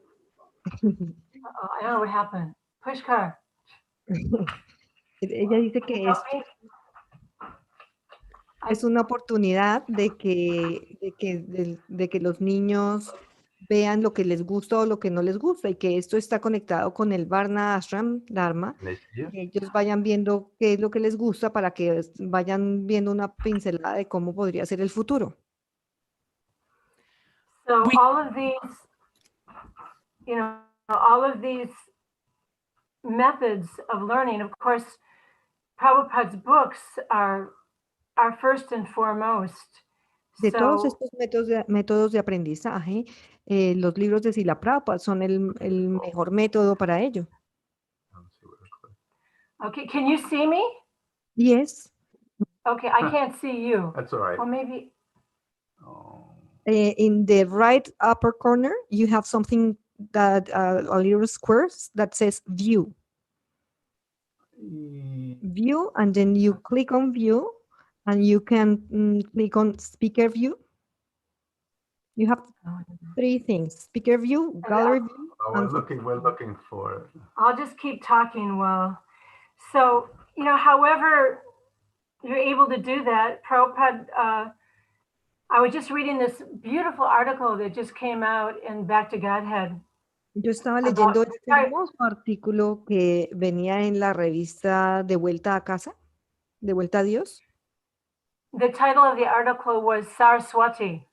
Speaker 2: I don't know what happened. Push car.
Speaker 3: Ella dice que es una oportunidad de que los niños vean lo que les gusta o lo que no les gusta y que esto está conectado con el Varna Ashram Dharma, que ellos vayan viendo qué es lo que les gusta para que vayan viendo una pincelada de cómo podría ser el futuro.
Speaker 2: So all of these, you know, all of these methods of learning, of course, Prabhupada's books are first and foremost.
Speaker 3: De todos estos métodos de aprendizaje, los libros de Srila Prabhupada son el mejor método para ello.
Speaker 2: Okay, can you see me?
Speaker 3: Yes.
Speaker 2: Okay, I can't see you.
Speaker 4: That's all right.
Speaker 2: Well, maybe.
Speaker 3: In the right upper corner, you have something that a little square that says view. View, and then you click on view, and you can click on speaker view. You have 3 things: speaker view, gallery view.
Speaker 4: We're looking for it.
Speaker 2: I'll just keep talking while. So, you know, however you're able to do that, Prabhupada, I was just reading this beautiful article that just came out in Back to Godhead.
Speaker 3: Yo estaba leyendo este hermoso artículo que venía en la revista De Vuelta a Casa, De Vuelta a Dios.
Speaker 2: the title of the article was Saraswati,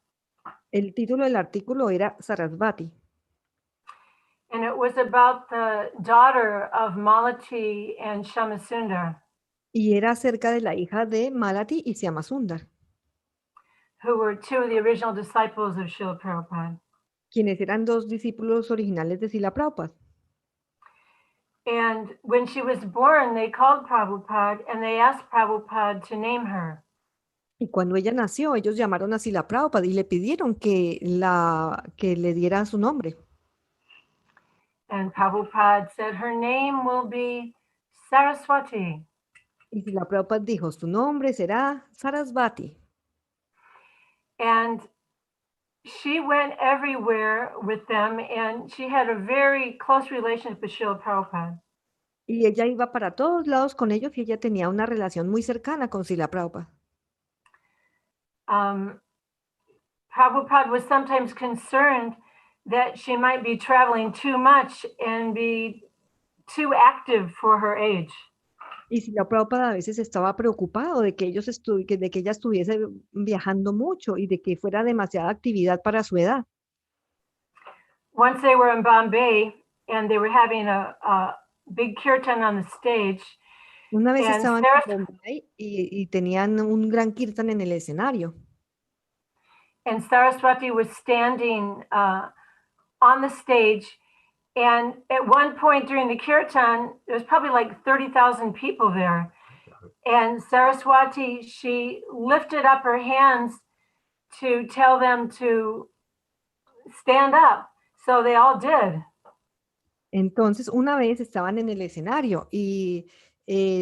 Speaker 3: El título del artículo era Sarasvati
Speaker 2: and it was about the daughter of Malati and Shamasundar,
Speaker 3: y era acerca de la hija de Malati y Syamasundar,
Speaker 2: who were two of the original disciples of Srila Prabhupada.
Speaker 3: quienes eran dos discípulos originales de Srila Prabhupada.
Speaker 2: And when she was born, they called Prabhupada and they asked Prabhupada to name her.
Speaker 3: Y cuando ella nació, ellos llamaron a Srila Prabhupada y le pidieron que le diera su nombre.
Speaker 2: And Prabhupada said her name will be Saraswati.
Speaker 3: Y Srila Prabhupada dijo, su nombre será Sarasvati.
Speaker 2: And she went everywhere with them, and she had a very close relationship with Srila Prabhupada.
Speaker 3: Y ella iba para todos lados con ellos y ella tenía una relación muy cercana con Srila Prabhupada.
Speaker 2: Prabhupada was sometimes concerned that she might be traveling too much and be too active for her age.
Speaker 3: Y Srila Prabhupada a veces estaba preocupado de que de que ella estuviese viajando mucho y de que fuera demasiada actividad para su edad.
Speaker 2: Once they were in Bombay and they were having a big kirtan on the stage.
Speaker 3: Una vez
Speaker 2: And
Speaker 3: estaban en Bombay y tenían un gran kirtan en el escenario.
Speaker 2: And Saraswati was standing on the stage. And at one point during the kirtan, there was probably like 30,000 people there. And Saraswati, she lifted up her hands to tell them to stand up. So they all did.
Speaker 3: Entonces, una vez estaban en el escenario y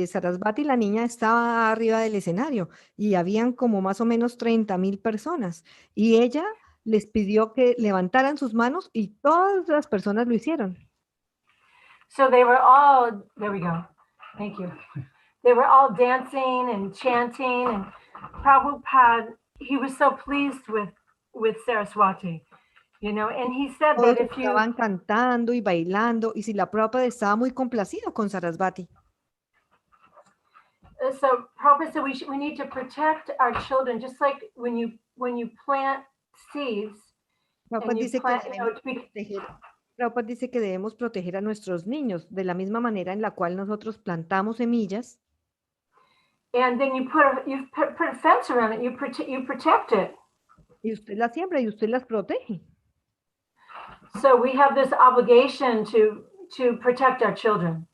Speaker 3: Sarasvati, la niña, estaba arriba del escenario y habían como más o menos 30,000 personas. Y ella les pidió que levantaran sus manos y todas las personas lo hicieron.
Speaker 2: So they were all, there we go, thank you. They were all dancing and chanting, and Prabhupada, he was so pleased with Saraswati, you know, and he said
Speaker 3: Todos
Speaker 2: that if you...
Speaker 3: estaban cantando y bailando y Srila Prabhupada estaba muy complacido con Sarasvati.
Speaker 2: So Prabhupada said we need to protect our children, just like when you plant seeds.
Speaker 3: Prabhupada
Speaker 2: And you
Speaker 3: dice,
Speaker 2: plant,
Speaker 3: que
Speaker 2: you know,
Speaker 3: Prabhupada dice que debemos proteger a nuestros niños de la misma manera en la cual nosotros plantamos semillas.
Speaker 2: And then you put a fence around it. You protect it.
Speaker 3: Y usted las siembra y usted las protege.
Speaker 2: So we have this obligation to protect our children.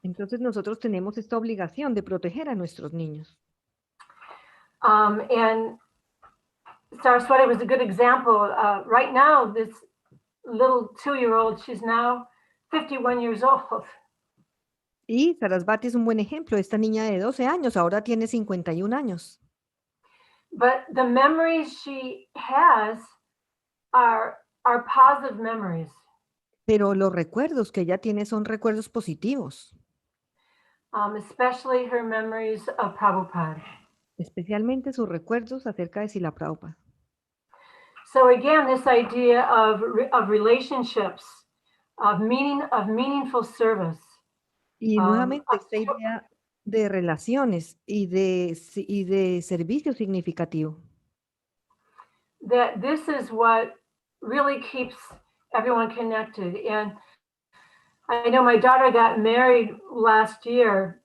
Speaker 3: Entonces nosotros tenemos esta obligación de proteger a nuestros niños.
Speaker 2: And Saraswati was a good example. Right now, this little 2-year-old, she's now 51 years old.
Speaker 3: Y Sarasvati es un buen ejemplo. Esta niña de 12 años ahora tiene 51 años.
Speaker 2: But the memories she has are positive memories.
Speaker 3: Pero los recuerdos que ella tiene son recuerdos positivos.
Speaker 2: Especially her memories of Prabhupada.
Speaker 3: Especialmente sus recuerdos acerca de Srila Prabhupada.
Speaker 2: So again, this idea of relationships, of meaningful service.
Speaker 3: Y nuevamente esta idea de relaciones y de servicio significativo.
Speaker 2: That this is what really keeps everyone connected. And I know my daughter got married last year,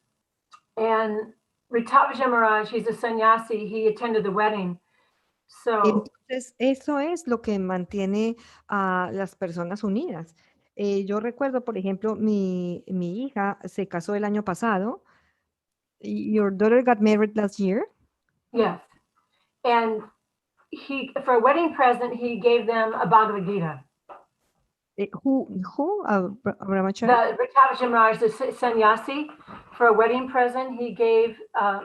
Speaker 2: and Ritavaja Maharaj, he's a sannyasi, he attended the wedding. So,
Speaker 3: entonces, eso es lo que mantiene a las personas unidas. Yo recuerdo, por ejemplo, mi hija se casó el año pasado. Your daughter got married last year?
Speaker 2: Yes. And for a wedding present, he gave them a Bhagavad Gita.
Speaker 3: Who?
Speaker 2: The Ritavaja Maharaj, the sannyasi, for a wedding present, he gave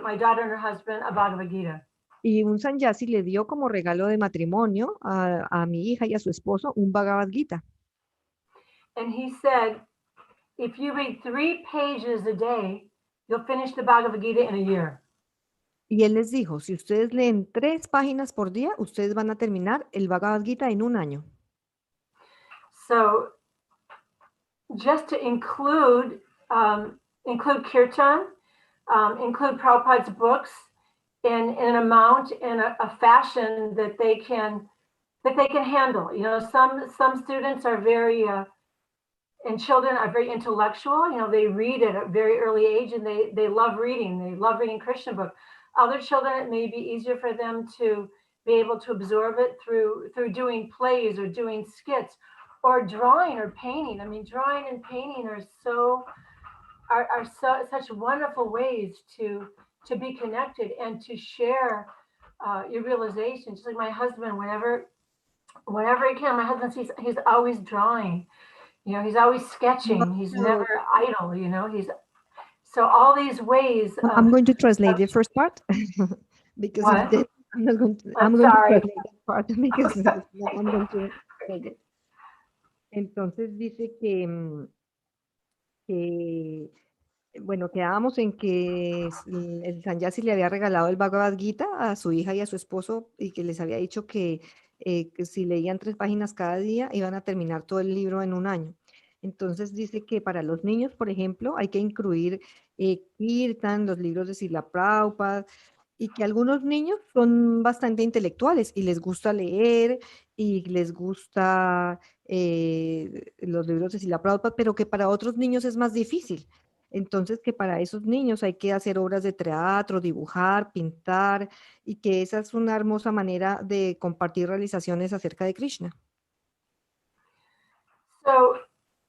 Speaker 2: my daughter and her husband a Bhagavad Gita.
Speaker 3: Y un sannyasi le dio como regalo de matrimonio a mi hija y a su esposo un Bhagavad Gita.
Speaker 2: And he said, if you read 3 pages a day, you'll finish the Bhagavad Gita in a year.
Speaker 3: Y él les dijo, si ustedes leen 3 páginas por día, ustedes van a terminar el Bhagavad Gita en un año.
Speaker 2: So, just to include kirtan, include Prabhupada's books in an amount, in a fashion that they can handle. You know, some students are very and children are very intellectual. You know, they read at a very early age, and they love reading. They love reading Krishna book. Other children, it may be easier for them to be able to absorb it through doing plays or doing skits or drawing or painting. I mean, drawing and painting are such wonderful ways to be connected and to share your realizations. Just like my husband, whenever he can, my husband, he's always drawing. You know, he's always sketching. He's never idle. You know, so all these ways.
Speaker 3: I'm going to translate the first part because
Speaker 2: What?
Speaker 3: if I'm not going to.
Speaker 2: I'm
Speaker 3: I'm going to
Speaker 2: sorry.
Speaker 3: translate that part because I'm going to. Entonces dice que bueno, quedábamos en que el Sanyasi le había regalado el Bhagavad Gita a su hija y a su esposo y que les había dicho que si leían 3 páginas cada día iban a terminar todo el libro en un año. Entonces dice que para los niños, por ejemplo, hay que incluir Kirtan, los libros de Srila Prabhupada, y que algunos niños son bastante intelectuales y les gusta leer y les gusta los libros de Srila Prabhupada, pero que para otros niños es más difícil. Entonces, que para esos niños hay que hacer obras de teatro, dibujar, pintar, y que esa es una hermosa manera de compartir realizaciones acerca de Krishna.
Speaker 2: So,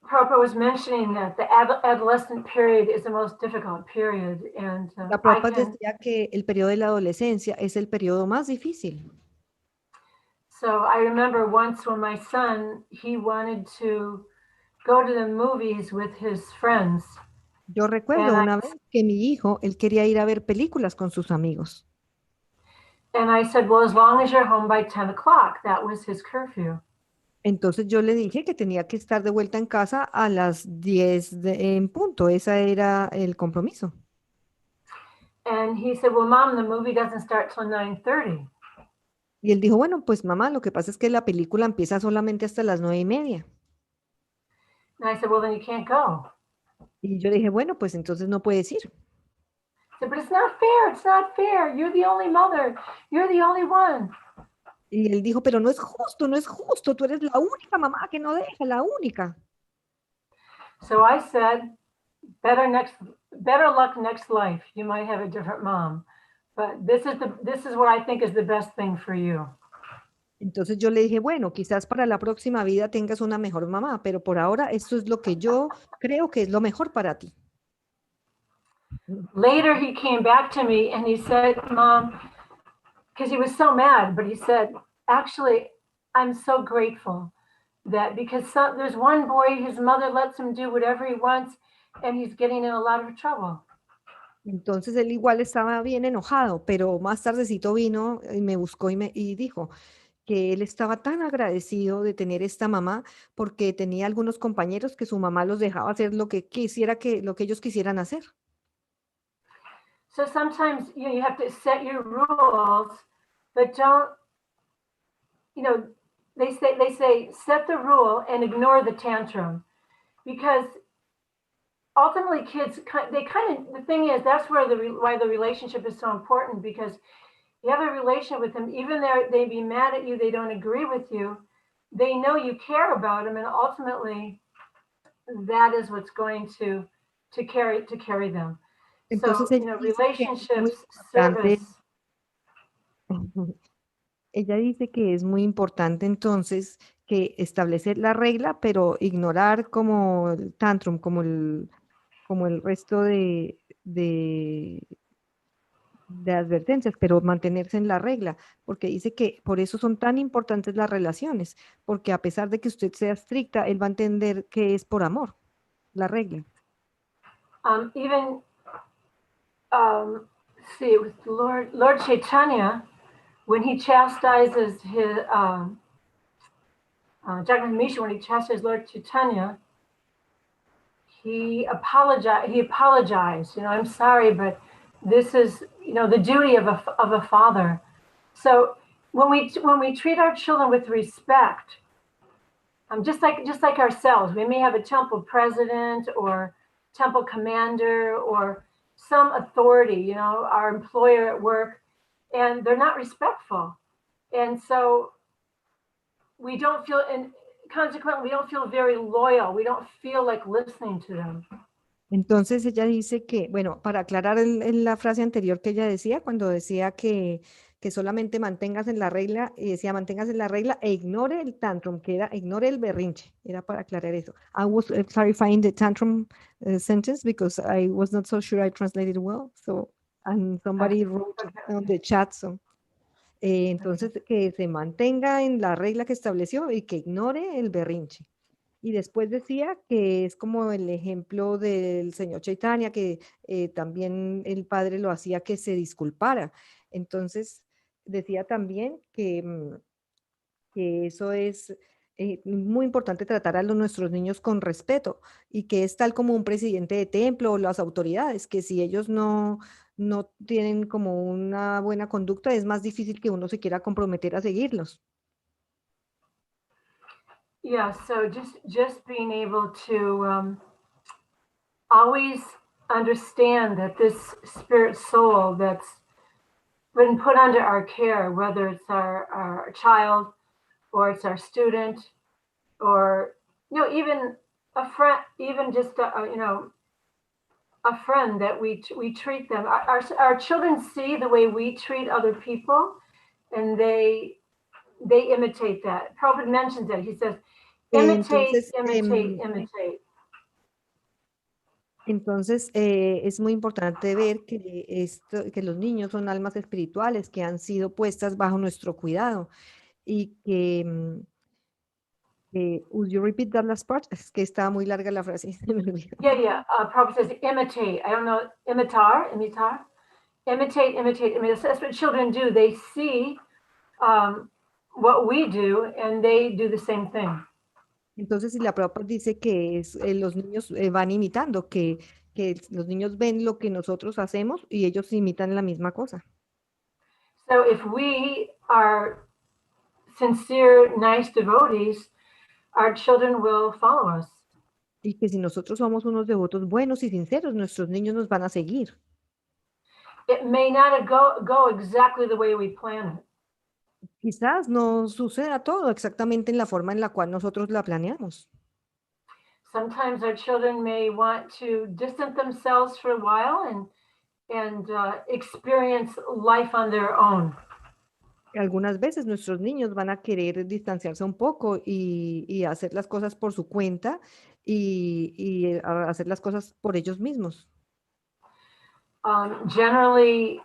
Speaker 2: Prabhupada was mentioning that the adolescent period is the most difficult period, and
Speaker 3: La Prabhupada decía que el periodo de la adolescencia es el periodo más difícil.
Speaker 2: So I remember once when my son, he wanted to go to the movies with his friends.
Speaker 3: Yo recuerdo una vez que mi hijo, él quería ir a ver películas con sus amigos.
Speaker 2: And I said, well, as long as you're home by 10 o'clock, that was his curfew.
Speaker 3: Entonces yo le dije que tenía que estar de vuelta en casa a las 10 en punto. Ese era el compromiso.
Speaker 2: And he said, well, Mom, the movie doesn't start till 9:30.
Speaker 3: Y él dijo, bueno, pues mamá, lo que pasa es que la película empieza solamente hasta las 9:30.
Speaker 2: And I said, well, then you can't go.
Speaker 3: Y yo dije, bueno, pues entonces no puedes ir.
Speaker 2: He said, but it's not fair. It's not fair. You're the only mother. You're the only one.
Speaker 3: Y él dijo, pero no es justo, no es justo. Tú eres la única mamá que no deja, la única.
Speaker 2: So I said, better luck next life. You might have a different mom, but this is what I think is the best thing for you.
Speaker 3: Entonces yo le dije, bueno, quizás para la próxima vida tengas una mejor mamá, pero por ahora esto es lo que yo creo que es lo mejor para ti.
Speaker 2: Later he came back to me and he said, Mom, because he was so mad, but he said, actually, I'm so grateful that because there's one boy, his mother lets him do whatever he wants, and he's getting in a lot of trouble.
Speaker 3: Entonces él igual estaba bien enojado, pero más tardecito vino y me buscó y dijo que él estaba tan agradecido de tener esta mamá porque tenía algunos compañeros que su mamá los dejaba hacer lo que ellos quisieran hacer.
Speaker 2: So sometimes you have to set your rules, but don't, they say set the rule and ignore the tantrum, because ultimately kids, the thing is, that's why the relationship is so important, because you have a relationship with them, even though they be mad at you, they don't agree with you, they know you care about them, and ultimately that is what's going to carry them.
Speaker 3: Entonces,
Speaker 2: So, relationships, service.
Speaker 3: Ella dice que es muy importante entonces que establecer la regla, pero ignorar como el tantrum, como el resto de advertencias, pero mantenerse en la regla, porque dice que por eso son tan importantes las relaciones, porque a pesar de que usted sea estricta, él va a entender que es por amor, la regla.
Speaker 2: See, with Lord Chaitanya, when he chastises his Jagannath Misha, when he chastises Lord Chaitanya, he apologized. I'm sorry, but this is the duty of a father. So when we treat our children with respect, just like ourselves, we may have a temple president or temple commander or some authority, our employer at work. and they're not respectful. And so we don't feel, and consequently, we don't feel very loyal. We don't feel like listening to them.
Speaker 3: Entonces ella dice que, bueno, para aclarar en la frase anterior que ella decía, cuando decía que solamente mantengas en la regla, y decía mantengas en la regla e ignore el tantrum, que era ignore el berrinche, era para aclarar eso. I was clarifying the tantrum sentence because I was not so sure I translated well, so, and somebody wrote on the chat, so. Entonces, que se mantenga en la regla que estableció y que ignore el berrinche. Y después decía que es como el ejemplo del señor Chaitanya, que también el padre lo hacía que se disculpara. Entonces, decía también que eso es muy importante tratar a nuestros niños con respeto y que es tal como un presidente de templo o las autoridades, que si ellos no tienen como una buena conducta, es más difícil que uno se quiera comprometer a seguirlos.
Speaker 2: Yeah, so just being able to always understand that this spirit soul that's been put under our care, whether it's our child or it's our student or, you know, even a friend, even just, a friend that we treat them. Our children see the way we treat other people and they imitate that. Prabhupada mentions that. He says, imitate,
Speaker 3: Entonces,
Speaker 2: imitate.
Speaker 3: Entonces, es muy importante ver que los niños son almas espirituales que han sido puestas bajo nuestro cuidado y would you repeat that last part? Es que estaba muy larga la frase. Se me olvidó.
Speaker 2: Yeah. Prabhupada says imitate. I don't know, imitar. Imitate. I mean, that's what children do. They see what we do and they do the same thing.
Speaker 3: Entonces, si la Prabhupada dice que los niños van imitando, que los niños ven lo que nosotros hacemos y ellos imitan la misma cosa.
Speaker 2: So if we are sincere, nice devotees, our children will follow us.
Speaker 3: Y que si nosotros somos unos devotos buenos y sinceros, nuestros niños nos van a seguir.
Speaker 2: It may not go exactly the way we plan it.
Speaker 3: Quizás no suceda todo exactamente en la forma en la cual nosotros la planeamos.
Speaker 2: Sometimes our children may want to distance themselves for a while and experience life on their own.
Speaker 3: Algunas veces nuestros niños van a querer distanciarse un poco y hacer las cosas por su cuenta y hacer las cosas por ellos mismos.
Speaker 2: Generally,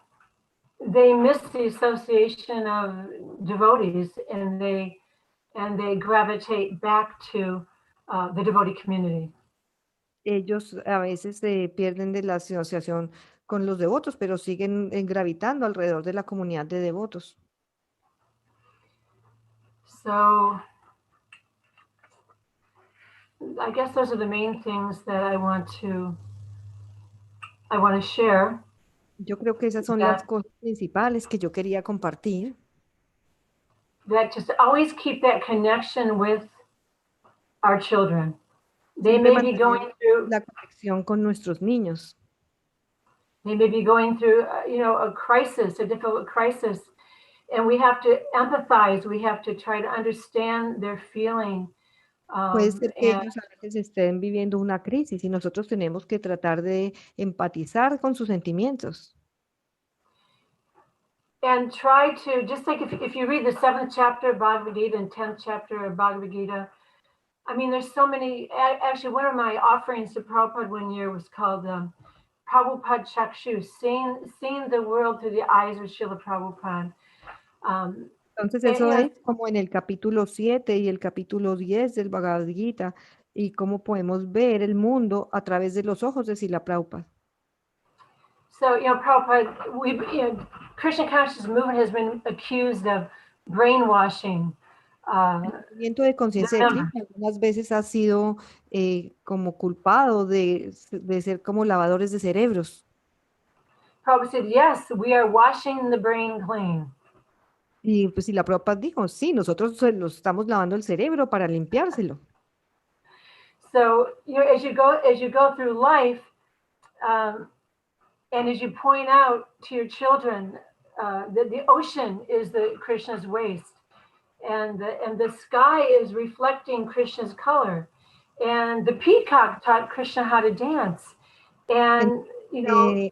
Speaker 2: they miss the association of devotees and they gravitate back to the devotee community.
Speaker 3: Ellos a veces se pierden de la asociación con los devotos, pero siguen gravitando alrededor de la comunidad de devotos.
Speaker 2: So I guess those are the main things that I want to share.
Speaker 3: Yo creo que esas son las cosas principales que yo quería compartir.
Speaker 2: That just always keep that connection with our children. They may be going through
Speaker 3: la conexión con nuestros niños.
Speaker 2: They may be going through, a crisis, a difficult crisis, and we have to empathize. We have to try to understand their feeling.
Speaker 3: Puede ser que ellos a veces estén viviendo una crisis y nosotros tenemos que tratar de empatizar con sus sentimientos.
Speaker 2: And try to, just like if you read the 7th chapter of Bhagavad Gita and 10th chapter of Bhagavad Gita, I mean, there's so many. Actually, one of my offerings to Prabhupada one year was called Prabhupada Chakshu, seeing the world through the eyes of Srila Prabhupada.
Speaker 3: Entonces eso es como en el capítulo 7 y el capítulo 10 del Bhagavad Gita y cómo podemos ver el mundo a través de los ojos de Srila Prabhupada.
Speaker 2: So, Prabhupada, Krishna consciousness movement has been accused of brainwashing.
Speaker 3: El movimiento de conciencia de Krishna algunas veces ha sido como culpado de ser como lavadores de cerebros.
Speaker 2: Prabhupada said, yes, we are washing the brain clean.
Speaker 3: Y pues si la Prabhupada dijo, sí, nosotros lo estamos lavando el cerebro para limpiárselo.
Speaker 2: So, as you go through life, and as you point out to your children the ocean is the Krishna's waist, and the sky is reflecting Krishna's color, and the peacock taught Krishna how to dance, and you know.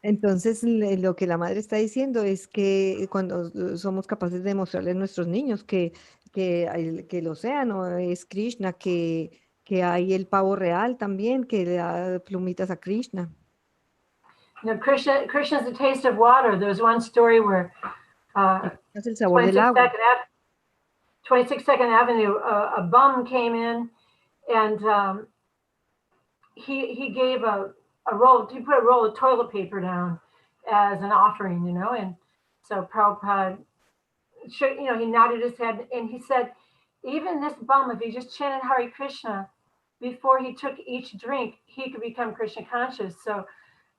Speaker 3: Entonces, lo que la madre está diciendo es que cuando somos capaces de mostrarle a nuestros niños que el océano es Krishna, que hay el pavo real también, que le da plumitas a Krishna.
Speaker 2: You know, Krishna's the taste of water. There's one story where
Speaker 3: Es el sabor del agua.
Speaker 2: 22nd Avenue, a bum came in, and he gave a roll. He put a roll of toilet paper down as an offering, you know. And so Prabhupada, you know, he nodded his head and he said, even this bum, if he just chanted Hare Krishna before he took each drink, he could become Krishna conscious. So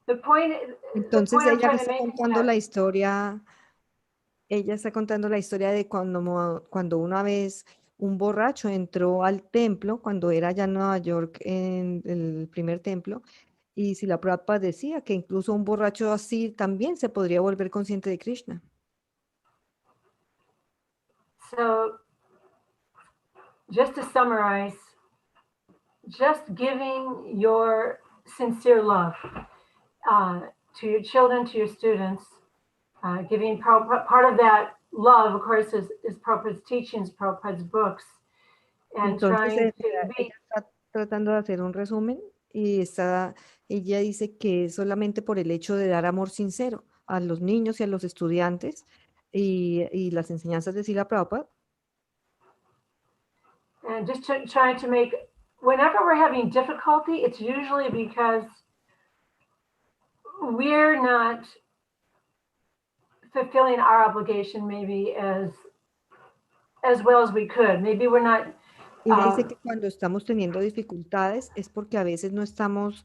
Speaker 2: the point.
Speaker 3: Entonces ella está contando la historia. Ella está contando la historia de cuando una vez un borracho entró al templo, cuando era allá en Nueva York, en el primer templo, y Srila Prabhupada decía que incluso un borracho así también se podría volver consciente de Krishna.
Speaker 2: So, just to summarize, just giving your sincere love to your children, to your students, giving part of that love, of course, is Prabhupada's teachings, Prabhupada's books, and
Speaker 3: Entonces,
Speaker 2: trying to be.
Speaker 3: ella está tratando de hacer un resumen y ella dice que solamente por el hecho de dar amor sincero a los niños y a los estudiantes y las enseñanzas de Srila Prabhupada.
Speaker 2: And just trying to make, whenever we're having difficulty, it's usually because we're not fulfilling our obligation maybe as well as we could. Maybe we're not.
Speaker 3: Ella dice que cuando estamos teniendo dificultades es porque a veces no estamos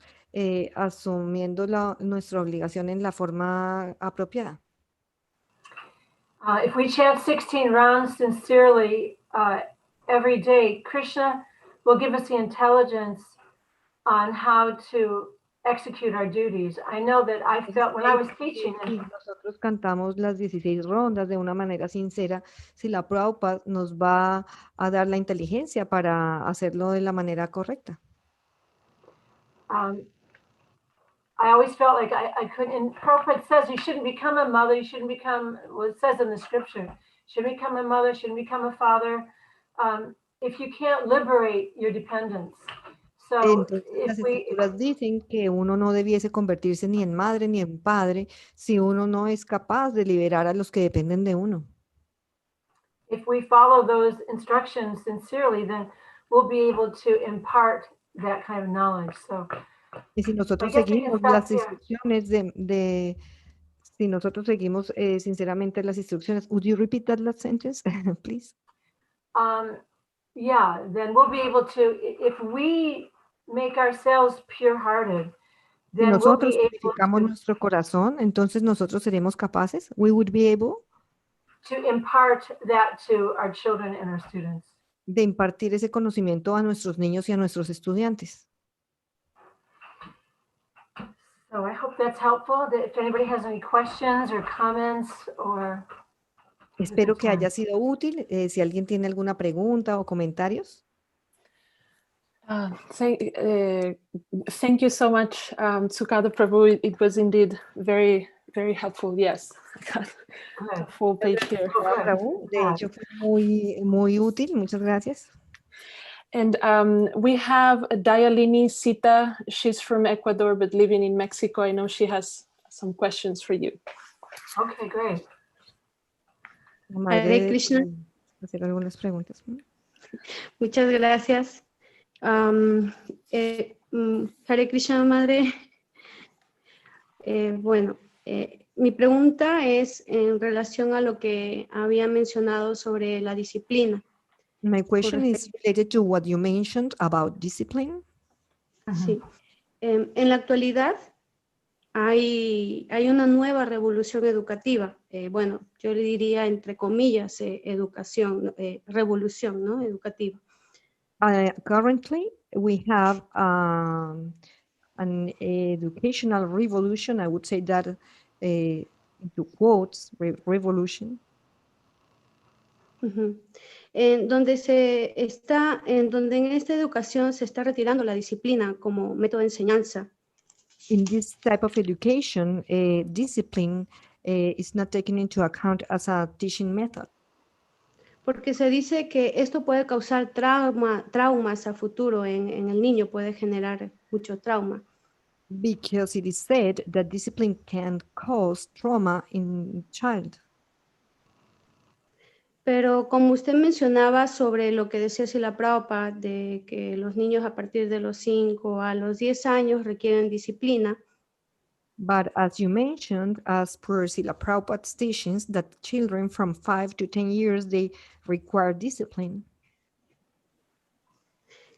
Speaker 3: asumiendo nuestra obligación en la forma apropiada.
Speaker 2: If we chant 16 rounds sincerely every day, Krishna will give us the intelligence on how to execute our duties. I know that I felt when I was teaching.
Speaker 3: Si nosotros cantamos las 16 rondas de una manera sincera, Srila Prabhupada nos va a dar la inteligencia para hacerlo de la manera correcta.
Speaker 2: I always felt like I couldn't, and Prabhupada says you shouldn't become a mother, you shouldn't become, well, it says in the scripture, shouldn't become a mother, shouldn't become a father, if you can't liberate your dependents. So
Speaker 3: entonces las escrituras dicen que uno no debiese convertirse ni en madre ni en padre si uno no es capaz de liberar a los que dependen de uno.
Speaker 2: If we follow those instructions sincerely, then we'll be able to impart that kind of knowledge. So,
Speaker 3: y si nosotros seguimos las instrucciones si nosotros seguimos sinceramente las instrucciones, would you repeat that last sentence, please?
Speaker 2: Yeah, then we'll be able to, if we make ourselves pure-hearted,
Speaker 3: si nosotros purificamos nuestro corazón, entonces nosotros seremos capaces, we would be able
Speaker 2: to impart that to our children and our students.
Speaker 3: De impartir ese conocimiento a nuestros niños y a nuestros estudiantes.
Speaker 2: So I hope that's helpful. If anybody has any questions or comments or.
Speaker 3: Espero que haya sido útil. Si alguien tiene alguna pregunta o comentarios.
Speaker 1: Thank you so much, Sukhada Prabhu. It was indeed very, very helpful. Yes, a full page here.
Speaker 3: De hecho, fue muy, muy útil. Muchas gracias.
Speaker 1: And we have Dayalini Sita. She's from Ecuador, but living in Mexico. I know she has some questions for you.
Speaker 2: Okay, great.
Speaker 5: Hare Krishna.
Speaker 3: Hacer algunas preguntas.
Speaker 5: Muchas gracias. Hare Krishna, madre. Bueno, mi pregunta es en relación a lo que había mencionado sobre la disciplina.
Speaker 3: My question is related to what you mentioned about discipline.
Speaker 5: Sí. En la actualidad hay una nueva revolución educativa. Bueno, yo le diría entre comillas educación, revolución, ¿no? Educativa.
Speaker 3: Currently, we have an educational revolution. I would say that into quotes, revolution.
Speaker 5: Ujú. En donde en esta educación se está retirando la disciplina como método de enseñanza.
Speaker 3: In this type of education, discipline is not taken into account as a teaching method.
Speaker 5: Porque se dice que esto puede causar traumas a futuro en el niño, puede generar mucho trauma.
Speaker 3: Because it is said that discipline can cause trauma in child.
Speaker 5: Pero como usted mencionaba sobre lo que decía Srila Prabhupada, de que los niños a partir de los 5 a los 10 años requieren disciplina,
Speaker 3: But as you mentioned, as per Srila Prabhupada's teachings, that children from 5 to 10 years, they require discipline.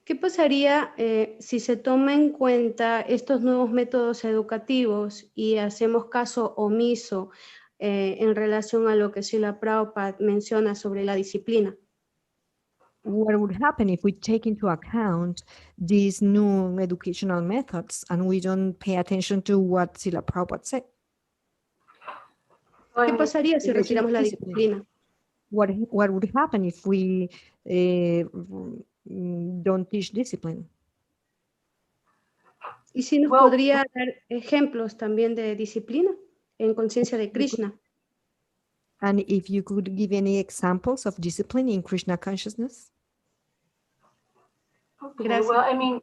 Speaker 5: ¿qué pasaría si se toma en cuenta estos nuevos métodos educativos y hacemos caso omiso en relación a lo que Srila Prabhupada menciona sobre la disciplina?
Speaker 3: What would happen if we take into account these new educational methods and we don't pay attention to what Srila Prabhupada said?
Speaker 5: ¿Qué pasaría si retiramos la disciplina?
Speaker 3: What would happen if we don't teach discipline?
Speaker 5: Y si nos podría dar ejemplos también de disciplina en conciencia de Krishna.
Speaker 3: And if you could give any examples of discipline in Krishna consciousness?
Speaker 2: Okay,
Speaker 5: Gracias.
Speaker 2: well, I mean,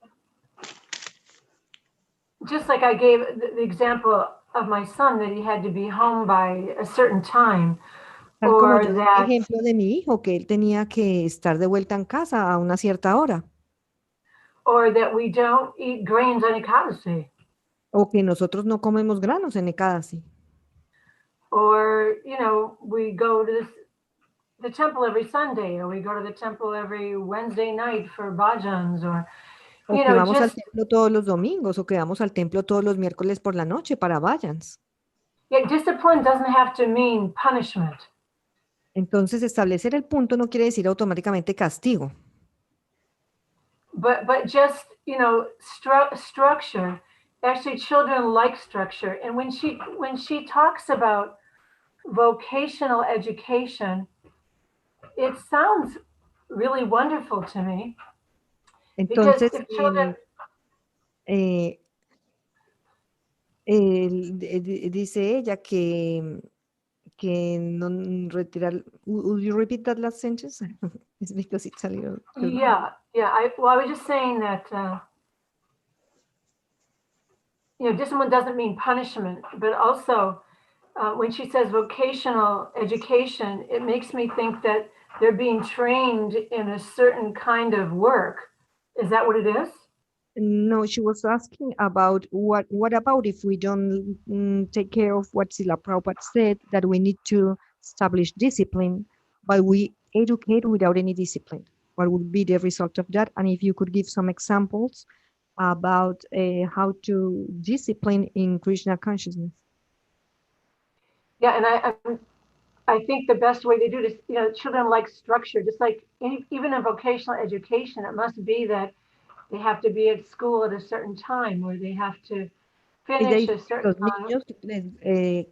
Speaker 2: just like I gave the example of my son that he had to be home by a certain time,
Speaker 3: Tal como
Speaker 2: or
Speaker 3: yo di el
Speaker 2: that,
Speaker 3: ejemplo de mi hijo, que él tenía que estar de vuelta en casa a una cierta hora,
Speaker 2: or that we don't eat grains on Ekadasi,
Speaker 3: o que nosotros no comemos granos en Ekadasi,
Speaker 2: or, you know, we go to the temple every Sunday, or we go to the temple every Wednesday night for bhajans, or,
Speaker 3: o
Speaker 2: you
Speaker 3: que
Speaker 2: know,
Speaker 3: vamos al
Speaker 2: just,
Speaker 3: templo todos los domingos, o que vamos al templo todos los miércoles por la noche para vayans.
Speaker 2: yeah, discipline doesn't have to mean punishment.
Speaker 3: Entonces, establecer el punto no quiere decir automáticamente castigo,
Speaker 2: But just, you know, structure. Actually, children like structure. And when she talks about vocational education, it sounds really wonderful to me. Because
Speaker 3: entonces
Speaker 2: if children,
Speaker 3: dice ella que no retirar. Would you repeat that last sentence? It's because it's a little.
Speaker 2: yeah. I was just saying that, you know, discipline doesn't mean punishment, but also when she says vocational education, it makes me think that they're being trained in a certain kind of work. Is that what it is?
Speaker 3: No, she was asking about what about if we don't take care of what Srila Prabhupada said, that we need to establish discipline, but we educate without any discipline. What would be the result of that? And if you could give some examples about how to discipline in Krishna consciousness.
Speaker 2: Yeah, and I think the best way to do this, you know, children like structure, just like even in vocational education, it must be that they have to be at school at a certain time, or they have to
Speaker 3: Ella
Speaker 2: finish a
Speaker 3: dice
Speaker 2: certain time.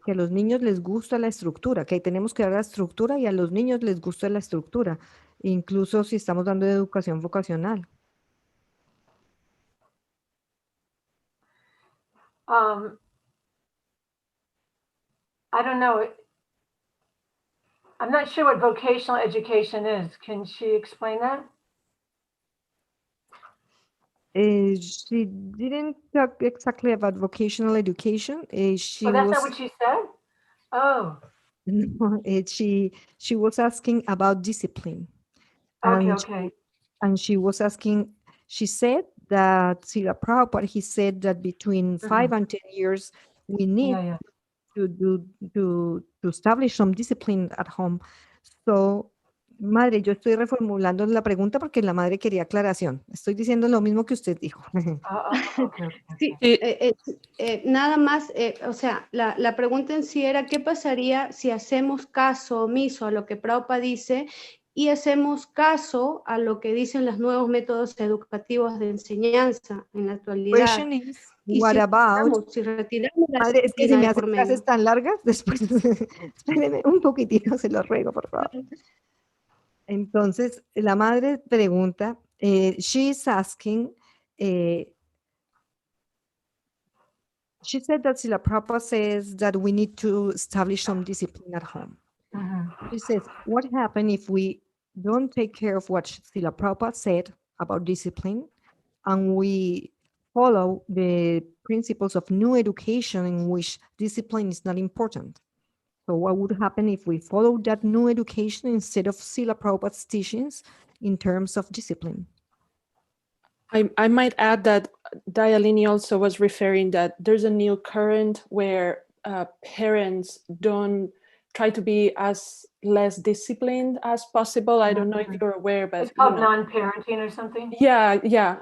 Speaker 3: que a los niños les gusta la estructura, que tenemos que dar la estructura y a los niños les gusta la estructura, incluso si estamos dando educación vocacional.
Speaker 2: I don't know. I'm not sure what vocational education is. Can she explain that?
Speaker 3: She didn't talk exactly about vocational education. She
Speaker 2: Oh, that's
Speaker 3: was
Speaker 2: not what she said? Oh,
Speaker 3: no, she was asking about discipline.
Speaker 2: okay,
Speaker 3: And
Speaker 2: okay.
Speaker 3: and she was asking, she said that Srila Prabhupada, he said that between 5 and 10 years, we need
Speaker 2: Yeah, yeah.
Speaker 3: to establish some discipline at home. So, madre, yo estoy reformulando la pregunta porque la madre quería aclaración. Estoy diciendo lo mismo que usted dijo.
Speaker 2: Okay.
Speaker 5: Sí, nada más, o sea, la pregunta en sí era, ¿qué pasaría si hacemos caso omiso a lo que Prabhupada dice y hacemos caso a lo que dicen los nuevos métodos educativos de enseñanza en la actualidad.
Speaker 3: Question is,
Speaker 5: Y
Speaker 3: what about?
Speaker 5: si retiramos la
Speaker 3: Madre, es que si
Speaker 5: disciplina
Speaker 3: me
Speaker 5: de
Speaker 3: hacen
Speaker 5: por
Speaker 3: frases
Speaker 5: medio.
Speaker 3: tan largas, después, espérenme un poquitito, se lo ruego, por favor. Entonces, la madre pregunta, she is asking, she said that Srila Prabhupada says that we need to establish some discipline at home. She says, what happens if we don't take care of what Srila Prabhupada said about discipline and we follow the principles of new education in which discipline is not important? So what would happen if we follow that new education instead of Srila Prabhupada's teachings in terms of discipline?
Speaker 1: I might add that Dayalini also was referring that there's a new current where parents don't try to be as less disciplined as possible. I don't know if you're aware, but
Speaker 2: It's called non-parenting or something.
Speaker 1: yeah,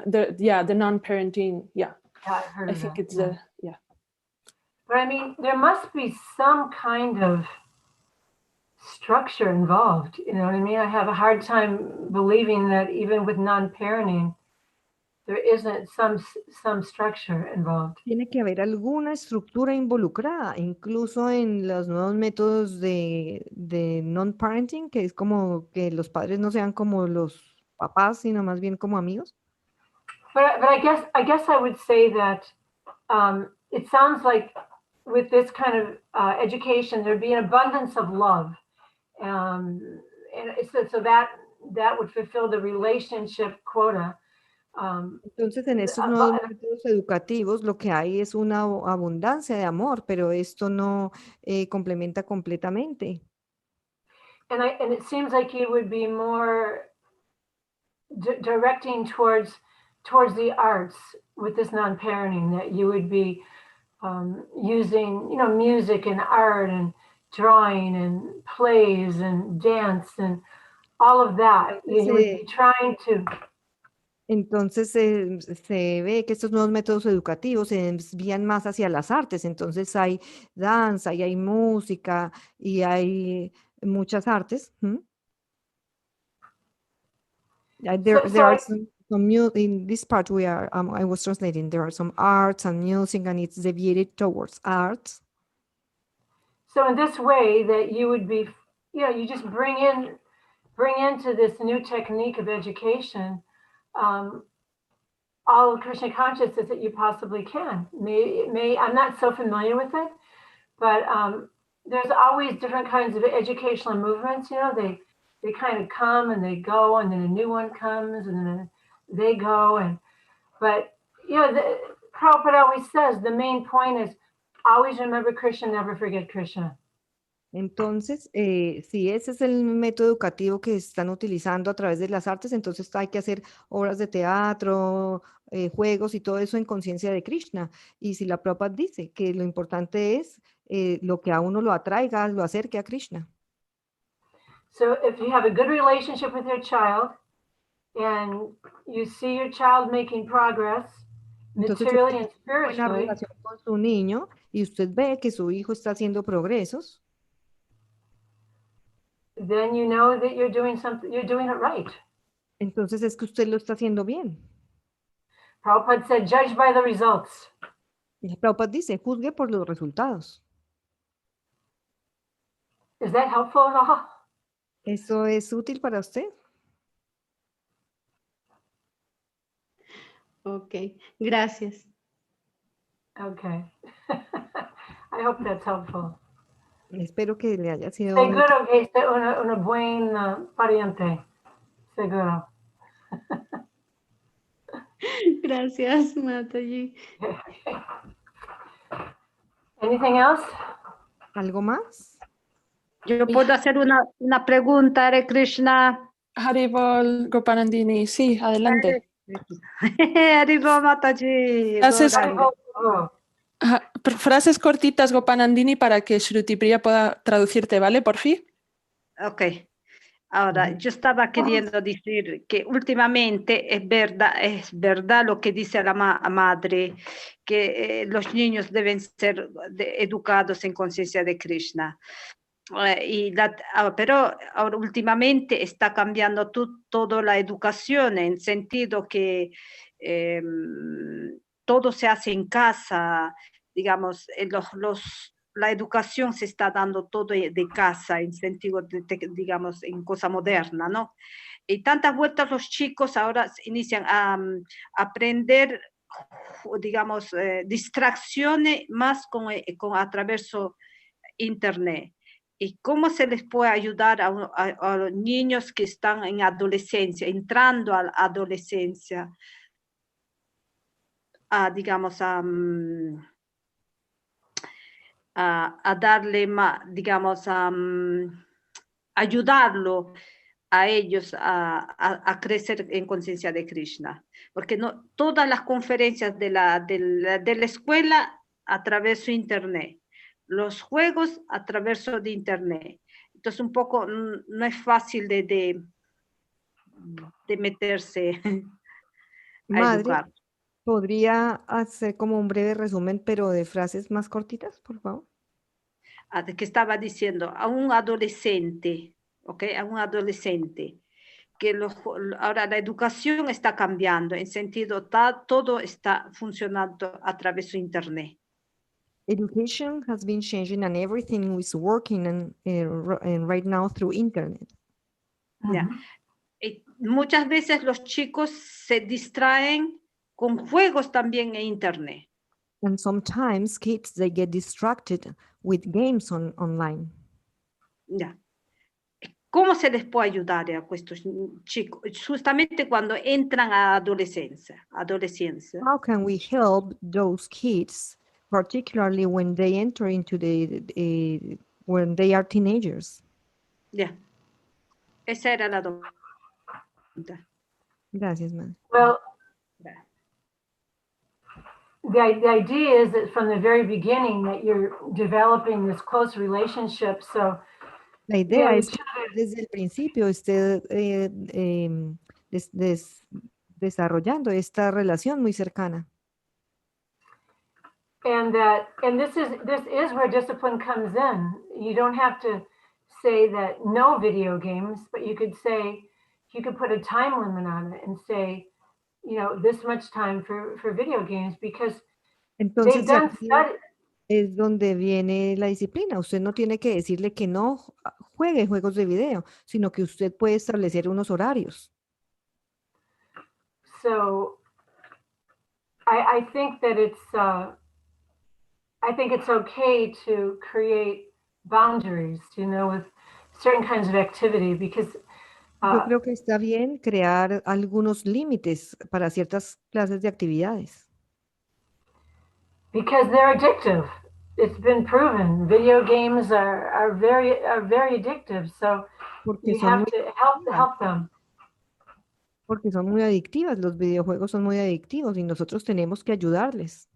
Speaker 1: the non-parenting. Yeah,
Speaker 2: I heard of
Speaker 1: think
Speaker 2: that,
Speaker 1: it's
Speaker 2: yeah. But I mean, there must be some kind of structure involved. You know what I mean? I have a hard time believing that even with non-parenting, there isn't some structure involved.
Speaker 3: Tiene que haber alguna estructura involucrada, incluso en los nuevos métodos de non-parenting, que es como que los padres no sean como los papás, sino más bien como amigos.
Speaker 2: But I guess I would say that it sounds like with this kind of education, there'd be an abundance of love, and so that would fulfill the relationship quota.
Speaker 3: Entonces, en estos nuevos métodos educativos, lo que hay es una abundancia de amor, pero esto no complementa completamente.
Speaker 2: And it seems like you would be more directing towards the arts with this non-parenting, that you would be using, music and art and drawing and plays and dance and all of that. You would be trying to.
Speaker 3: Entonces se ve que estos nuevos métodos educativos se desvían más hacia las artes. Entonces hay danza y hay música y hay muchas artes. There are some in this part I was translating. There are some arts and music, and it's deviated towards arts.
Speaker 2: So in this way, that you would be, you just bring into this new technique of education all of Krishna consciousness that you possibly can. I'm not so familiar with it, but there's always different kinds of educational movements. They kind of come and they go, and then a new one comes, and then they go. But Prabhupada always says the main point is always remember Krishna, never forget Krishna.
Speaker 3: Entonces, si ese es el método educativo que están utilizando a través de las artes, entonces hay que hacer obras de teatro, juegos y todo eso en conciencia de Krishna. Y si la Prabhupada dice que lo importante es lo que a uno lo atraiga, lo acerque a Krishna.
Speaker 2: So if you have a good relationship with your child and you see your child making progress, materially and spiritually,
Speaker 3: buena relación con su niño y usted ve que su hijo está haciendo progresos,
Speaker 2: then you know that you're doing it right.
Speaker 3: Entonces es que usted lo está haciendo bien.
Speaker 2: Prabhupada said, judge by the results.
Speaker 3: Y Prabhupada dice, juzgue por los resultados.
Speaker 2: Is that helpful at all?
Speaker 3: ¿Eso es útil para usted?
Speaker 5: Ok, gracias.
Speaker 2: Okay. I hope that's helpful.
Speaker 3: Espero que le haya sido
Speaker 2: Seguro que es una buena pariente. Seguro.
Speaker 5: Gracias, Mataji.
Speaker 2: Anything else?
Speaker 3: ¿Algo más?
Speaker 6: Yo puedo hacer una pregunta, Hare Krishna.
Speaker 1: Haribol, Gopanandini, sí, adelante.
Speaker 6: Haribol, Mataji.
Speaker 1: Frases cortitas, Gopanandini, para que Shruti Priya pueda traducirte, ¿vale? Por fin.
Speaker 6: Ok. Ahora, yo estaba queriendo decir que últimamente es verdad lo que dice la madre, que los niños deben ser educados en conciencia de Krishna. pero ahora últimamente está cambiando toda la educación en sentido que todo se hace en casa, digamos, la educación se está dando todo de casa, en sentido, digamos, en cosa moderna, ¿no? Y tantas vueltas los chicos ahora inician a aprender, digamos, distracciones más a través de Internet. ¿Y cómo se les puede ayudar a los niños que están en adolescencia, entrando a la adolescencia, digamos, a darle más, digamos, ayudarlo a ellos a crecer en conciencia de Krishna? Porque no, todas las conferencias de la escuela a través de Internet, los juegos a través de Internet. Entonces un poco no es fácil de meterse a
Speaker 3: Madre,
Speaker 6: educar.
Speaker 3: ¿podría hacer como un breve resumen, pero de frases más cortitas, por favor?
Speaker 6: De que estaba diciendo a un adolescente, ¿ok? A un adolescente, que ahora la educación está cambiando, en sentido todo está funcionando a través de Internet.
Speaker 3: Education has been changing and everything is working and right now through internet.
Speaker 6: Ya. Y muchas veces los chicos se distraen con juegos también en Internet.
Speaker 3: And sometimes kids, they get distracted with games online.
Speaker 6: Ya. ¿Cómo se les puede ayudar a estos chicos justamente cuando entran a adolescencia?
Speaker 3: How can we help those kids, particularly when they enter into when they are teenagers?
Speaker 6: Ya. Esa era la pregunta.
Speaker 3: Gracias, madre.
Speaker 2: Well, the idea is that from the very beginning that you're developing this close relationship. So
Speaker 3: La idea
Speaker 2: you
Speaker 3: es que desde el principio esté desarrollando esta relación muy cercana.
Speaker 2: and this is where discipline comes in. You don't have to say that no video games, but you could put a time limit on it and say, this much time for video games, because
Speaker 3: Entonces,
Speaker 2: they've done
Speaker 3: aquí
Speaker 2: studies.
Speaker 3: es donde viene la disciplina. Usted no tiene que decirle que no juegue juegos de video, sino que usted puede establecer unos horarios.
Speaker 2: So I think that I think it's okay to create boundaries, with certain kinds of activity, because
Speaker 3: Yo creo que está bien crear algunos límites para ciertas clases de actividades.
Speaker 2: they're addictive. It's been proven. Video games are very addictive. So
Speaker 3: Porque
Speaker 2: you
Speaker 3: son
Speaker 2: have
Speaker 3: muy
Speaker 2: to
Speaker 3: adictivas.
Speaker 2: help them.
Speaker 3: Porque son muy adictivas, los videojuegos son muy adictivos y nosotros tenemos que ayudarles.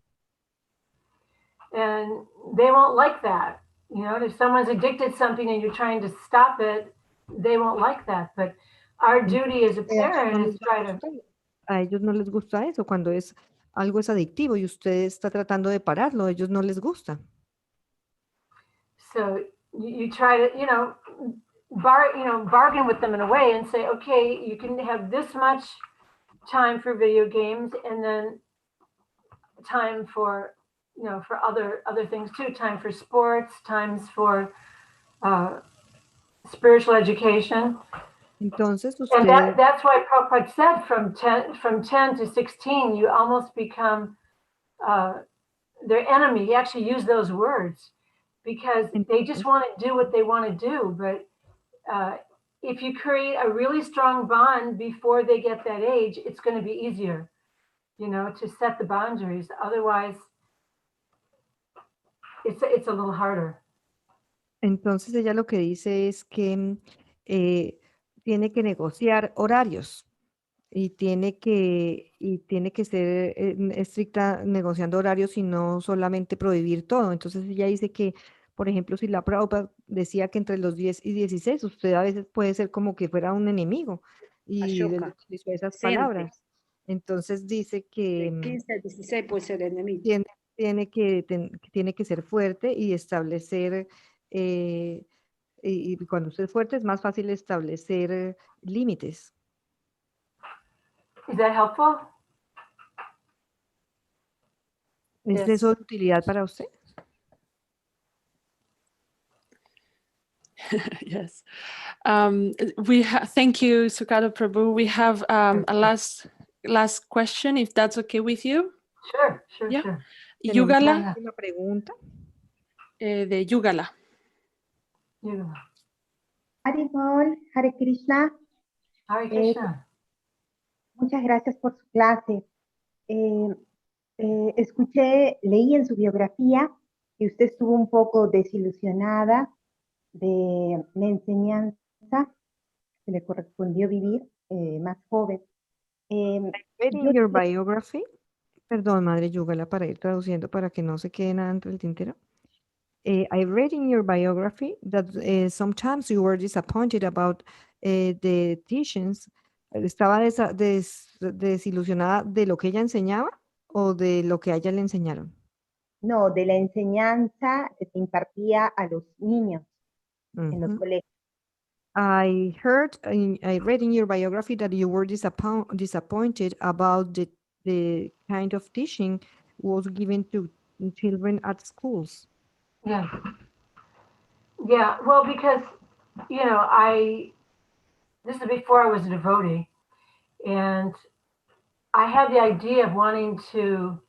Speaker 2: And they won't like that. If someone's addicted to something and you're trying to stop it, they won't like that. But our duty as a parent is try to.
Speaker 3: A ellos no les gusta eso, cuando algo es adictivo y usted está tratando de pararlo, a ellos no les gusta.
Speaker 2: So you try to, bargain with them in a way and say, okay, you can have this much time for video games, and then time for, for other things too, time for sports, times for spiritual education.
Speaker 3: Entonces
Speaker 2: And
Speaker 3: usted,
Speaker 2: that's why Prabhupada said from 10 to 16, you almost become their enemy. He actually used those words, because they just want to do what they want to do. But if you create a really strong bond before they get that age, it's going to be easier, to set the boundaries. Otherwise, it's a little harder.
Speaker 3: entonces ella lo que dice es que tiene que negociar horarios y tiene que ser estricta negociando horarios y no solamente prohibir todo. Entonces ella dice que, por ejemplo, si la Prabhupada decía que entre los 10 y 16, usted a veces puede ser como que fuera un enemigo y él utilizó esas palabras. Entonces dice que
Speaker 6: De 15 a 16 puede ser enemigo.
Speaker 3: tiene que ser fuerte y establecer y cuando usted es fuerte es más fácil establecer límites.
Speaker 2: Is that helpful?
Speaker 3: ¿Es de
Speaker 1: Yes.
Speaker 3: eso de utilidad para usted?
Speaker 1: Yes. Thank you, Sukhada Prabhu. We have a last question, if that's okay with you.
Speaker 2: Sure, sure,
Speaker 1: Yeah.
Speaker 2: sure.
Speaker 3: Tenemos una
Speaker 1: Yugala,
Speaker 3: última pregunta.
Speaker 1: de Yugala.
Speaker 2: You.
Speaker 7: Haribol, Hare Krishna,
Speaker 2: Hare Krishna.
Speaker 7: muchas gracias por su clase. Leí en su biografía que usted estuvo un poco desilusionada de la enseñanza que le correspondió vivir más joven.
Speaker 3: Read in your biography. Perdón, Madre Yugala, para ir traduciendo para que no se quede nada entre el tintero. I read in your biography that sometimes you were disappointed about the teachings. ¿Estaba desilusionada de lo que ella enseñaba o de lo que a ella le enseñaron?
Speaker 7: No, de la enseñanza que se impartía a los niños en los colegios.
Speaker 3: I read in your biography that you were disappointed about the kind of teaching was given to children at schools.
Speaker 2: Yeah. Yeah, well, because, you know, this is before I was a devotee, and I had the idea of wanting to,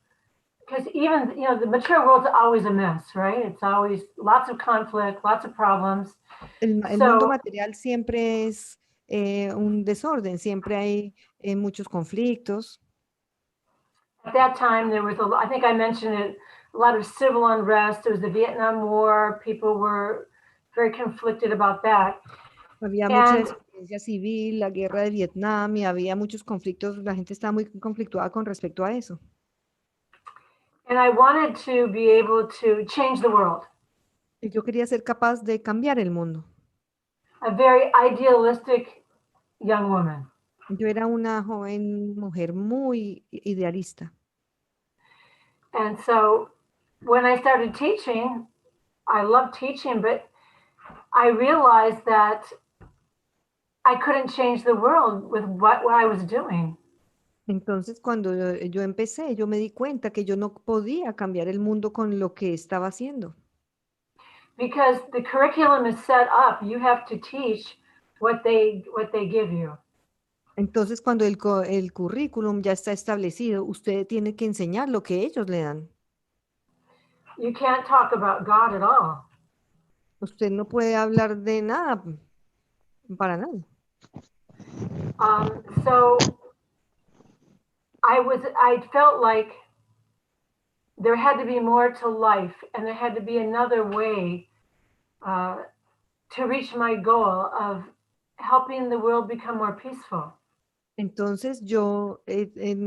Speaker 2: because even, you know, the material world's always a mess, right? It's always lots of conflict, lots of problems.
Speaker 3: El mundo material siempre es un desorden, siempre hay muchos conflictos.
Speaker 2: At that time, there was I think I mentioned it, a lot of civil unrest. There was the Vietnam War. People were very conflicted about that.
Speaker 3: Había mucha desobediencia civil, la guerra de Vietnam, y había muchos conflictos. La gente estaba muy conflictuada con respecto a eso.
Speaker 2: And I wanted to be able to change the world.
Speaker 3: Y yo quería ser capaz de cambiar el mundo.
Speaker 2: A very idealistic young woman.
Speaker 3: Yo era una joven mujer muy idealista.
Speaker 2: And so when I started teaching, I loved teaching, but I realized that I couldn't change the world with what I was doing.
Speaker 3: Entonces, cuando yo empecé, yo me di cuenta que yo no podía cambiar el mundo con lo que estaba haciendo.
Speaker 2: Because the curriculum is set up, you have to teach what they give you.
Speaker 3: Entonces, cuando el currículum ya está establecido, usted tiene que enseñar lo que ellos le dan.
Speaker 2: You can't talk about God at all.
Speaker 3: Usted no puede hablar de nada, para nada.
Speaker 2: So I felt like there had to be more to life, and there had to be another way to reach my goal of helping the world become more peaceful.
Speaker 3: Entonces yo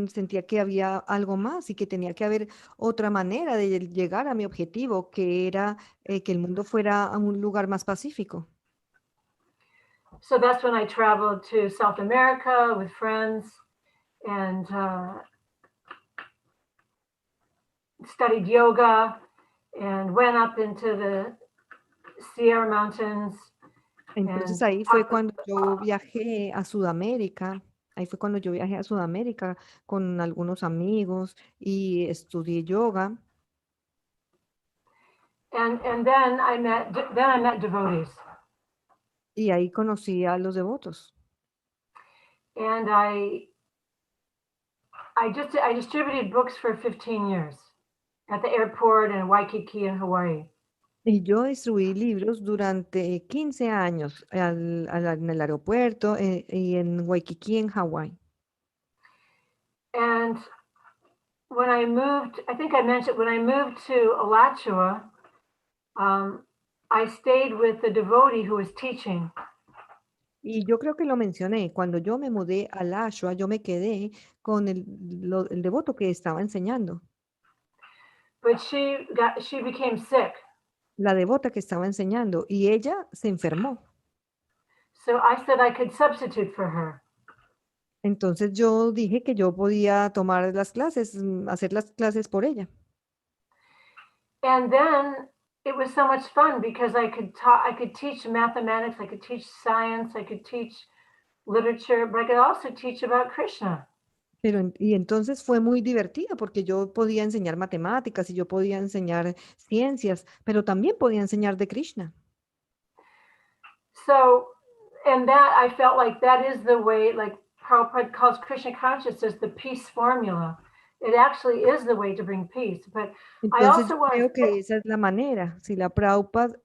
Speaker 3: sentía que había algo más y que tenía que haber otra manera de llegar a mi objetivo, que era que el mundo fuera a un lugar más pacífico.
Speaker 2: So that's when I traveled to South America with friends and studied yoga and went up into the Sierra Mountains.
Speaker 3: Entonces ahí fue cuando yo viajé a Sudamérica. Ahí fue cuando yo viajé a Sudamérica con algunos amigos y estudié yoga.
Speaker 2: And then I met devotees.
Speaker 3: Y ahí conocí a los devotos.
Speaker 2: And I distributed books for 15 years at the airport in Waikiki in Hawaii.
Speaker 3: Y yo distribuí libros durante 15 años en el aeropuerto y en Waikiki, en Hawái.
Speaker 2: And when I moved, I think I mentioned, when I moved to Alachua, I stayed with the devotee who was teaching.
Speaker 3: Y yo creo que lo mencioné, cuando yo me mudé a Alachua, yo me quedé con el devoto que estaba enseñando.
Speaker 2: But she became sick.
Speaker 3: La devota que estaba enseñando, y ella se enfermó.
Speaker 2: So I said I could substitute for her.
Speaker 3: Entonces yo dije que yo podía tomar las clases, hacer las clases por ella.
Speaker 2: And then it was so much fun because I could teach mathematics, I could teach science, I could teach literature, but I could also teach about Krishna.
Speaker 3: Y entonces fue muy divertido porque yo podía enseñar matemáticas y yo podía enseñar ciencias, pero también podía enseñar de Krishna.
Speaker 2: So, and that I felt like that is the way, like Prabhupada calls Krishna consciousness the peace formula. It actually is the way to bring peace. But I
Speaker 3: Entonces
Speaker 2: also
Speaker 3: yo
Speaker 2: want
Speaker 3: creo
Speaker 2: to
Speaker 3: que esa es la manera. Si la Prabhupada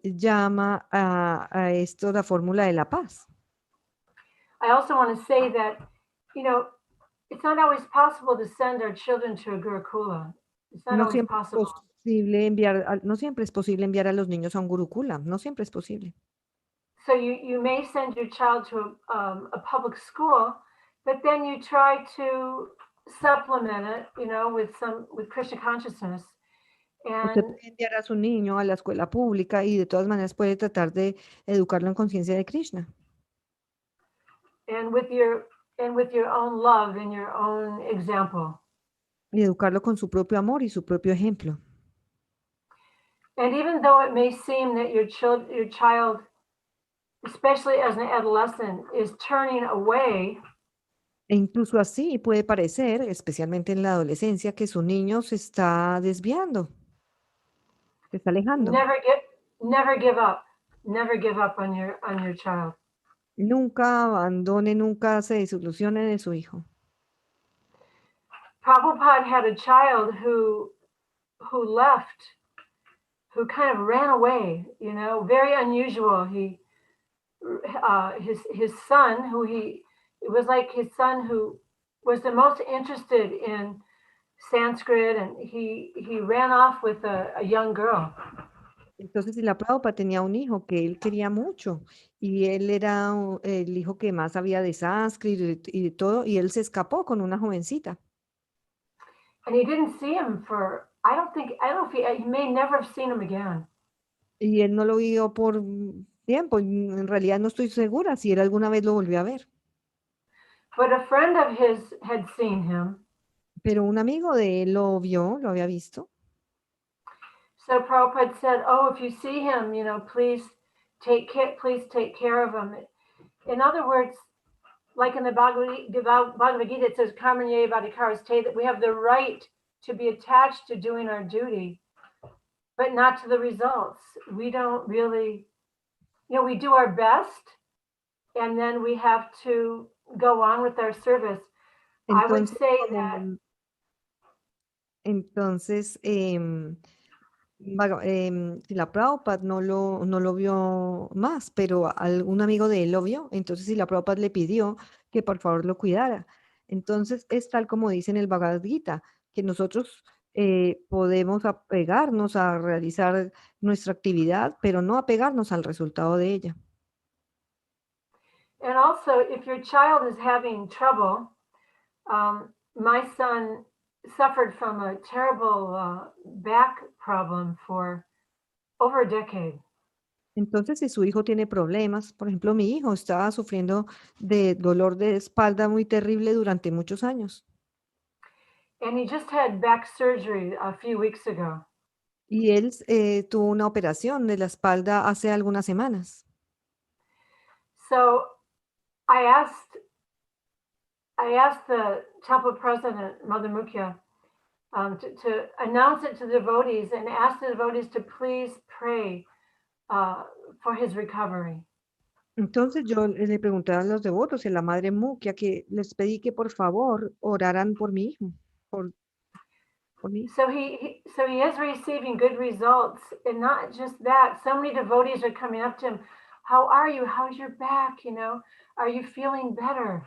Speaker 3: llama a esto la fórmula de la paz.
Speaker 2: I also want to say that, you know, it's not always possible to send our children to a Gurukula. It's not
Speaker 3: No
Speaker 2: always
Speaker 3: siempre es
Speaker 2: possible.
Speaker 3: posible enviar, no siempre es posible enviar a los niños a un gurukula, no siempre es posible.
Speaker 2: So you may send your child to a public school, but then you try to supplement it, you know, with Krishna consciousness.
Speaker 3: Usted
Speaker 2: And
Speaker 3: puede enviar a su niño a la escuela pública y de todas maneras puede tratar de educarlo en conciencia de Krishna.
Speaker 2: with your own love and your own example.
Speaker 3: Y educarlo con su propio amor y su propio ejemplo.
Speaker 2: And even though it may seem that your child, especially as an adolescent, is turning away,
Speaker 3: E incluso así puede parecer, especialmente en la adolescencia, que su niño se está desviando, se está alejando.
Speaker 2: never give up. Never give up on your child.
Speaker 3: Nunca abandone, nunca se desilusione de su hijo.
Speaker 2: Prabhupada had a child who left, who kind of ran away, you know, very unusual. His son, it was like his son who was the most interested in Sanskrit, and he ran off with a young girl.
Speaker 3: Entonces, si la Prabhupada tenía un hijo que él quería mucho y él era el hijo que más sabía de sánscrito y de todo, y él se escapó con una jovencita.
Speaker 2: And he didn't see him for, I don't know if he may never have seen him again.
Speaker 3: Y él no lo vio por tiempo. En realidad no estoy segura si él alguna vez lo volvió a ver.
Speaker 2: But a friend of his had seen him.
Speaker 3: Pero un amigo de él lo vio, lo había visto.
Speaker 2: So Prabhupada said, "Oh, if you see him, you know, please take care of him." In other words, like in the Bhagavad Gita, it says, "Karmanye Vadikaras," that we have the right to be attached to doing our duty, but not to the results. We don't really, you know, we do our best, and then we have to go on with our service. I would
Speaker 3: Entonces,
Speaker 2: say that.
Speaker 3: Entonces, si la Prabhupada no lo vio más, pero algún amigo de él lo vio. Entonces, si la Prabhupada le pidió que por favor lo cuidara. Entonces, es tal como dice en el Bhagavad Gita, que nosotros podemos apegarnos a realizar nuestra actividad, pero no apegarnos al resultado de ella.
Speaker 2: And also, if your child is having trouble, my son suffered from a terrible back problem for over a decade.
Speaker 3: Entonces, si su hijo tiene problemas, por ejemplo, mi hijo estaba sufriendo de dolor de espalda muy terrible durante muchos años.
Speaker 2: And he just had back surgery a few weeks ago.
Speaker 3: Y él tuvo una operación de la espalda hace algunas semanas.
Speaker 2: So I asked the temple president, Mother Mukhya, to announce it to the devotees and ask the devotees to please pray for his recovery.
Speaker 3: Entonces yo le pregunté a los devotos y a la Madre Mukhya que les pedí que por favor oraran por mi hijo, por mí.
Speaker 2: So he is receiving good results, and not just that. So many devotees are coming up to him. How are you? How's your back? You know, are you feeling better?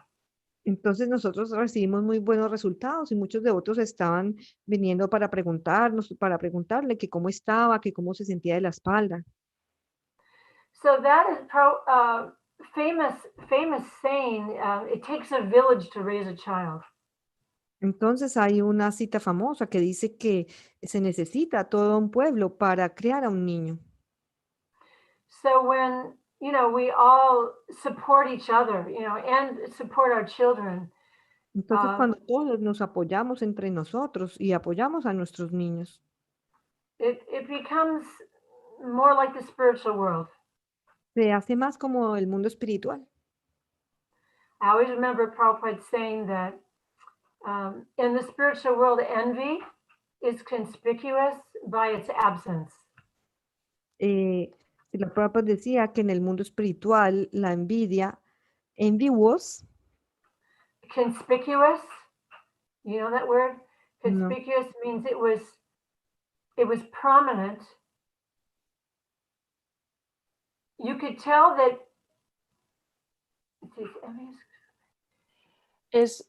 Speaker 3: Entonces nosotros recibimos muy buenos resultados y muchos devotos estaban viniendo para preguntarle que cómo estaba, que cómo se sentía de la espalda.
Speaker 2: So that is famous saying. It takes a village to raise a child.
Speaker 3: Entonces hay una cita famosa que dice que se necesita todo un pueblo para crear a un niño.
Speaker 2: So when, you know, we all support each other, you know, and support our children.
Speaker 3: Entonces cuando todos nos apoyamos entre nosotros y apoyamos a nuestros niños.
Speaker 2: It becomes more like the spiritual world.
Speaker 3: Se hace más como el mundo espiritual.
Speaker 2: I always remember Prabhupada saying that in the spiritual world, envy is conspicuous by its absence.
Speaker 3: Srila Prabhupada decía que en el mundo espiritual la envidia, envy was,
Speaker 2: Conspicuous, you know that word?
Speaker 3: No.
Speaker 2: Conspicuous means it was prominent. You could tell that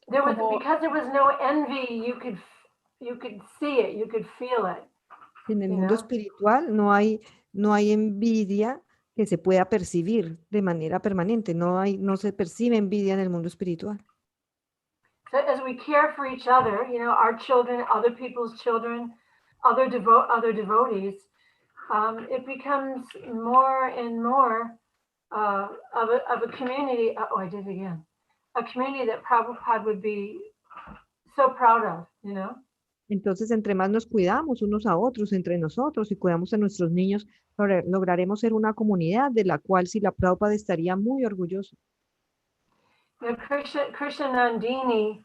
Speaker 2: there was,
Speaker 1: como,
Speaker 2: because there was no envy, you could see it, you could feel it.
Speaker 3: en el
Speaker 2: You
Speaker 3: mundo
Speaker 2: know?
Speaker 3: espiritual no hay envidia que se pueda percibir de manera permanente, no se percibe envidia en el mundo espiritual.
Speaker 2: So as we care for each other, you know, our children, other people's children, other devotees, it becomes more and more of a community. Oh, I did it again. A community that Prabhupada would be so proud of, you know.
Speaker 3: Entonces, entre más nos cuidamos unos a otros, entre nosotros, y cuidamos a nuestros niños, lograremos ser una comunidad de la cual Srila Prabhupada estaría muy orgulloso.
Speaker 2: You know, Krishna Nandini,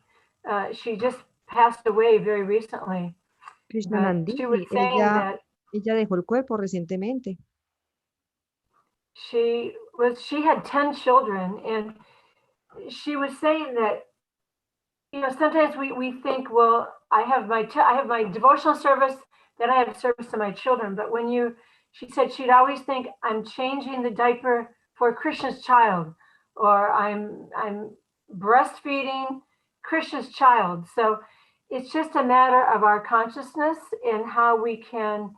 Speaker 2: she just passed away very recently.
Speaker 3: Krishna
Speaker 2: But she was
Speaker 3: Nandini,
Speaker 2: saying that
Speaker 3: ella dejó el cuerpo recientemente.
Speaker 2: she had 10 children, and she was saying that, you know, sometimes we think, well, I have my devotional service, then I have service to my children. But she said she'd always think, I'm changing the diaper for Krishna's child, or I'm breastfeeding Krishna's child. So it's just a matter of our consciousness and how we can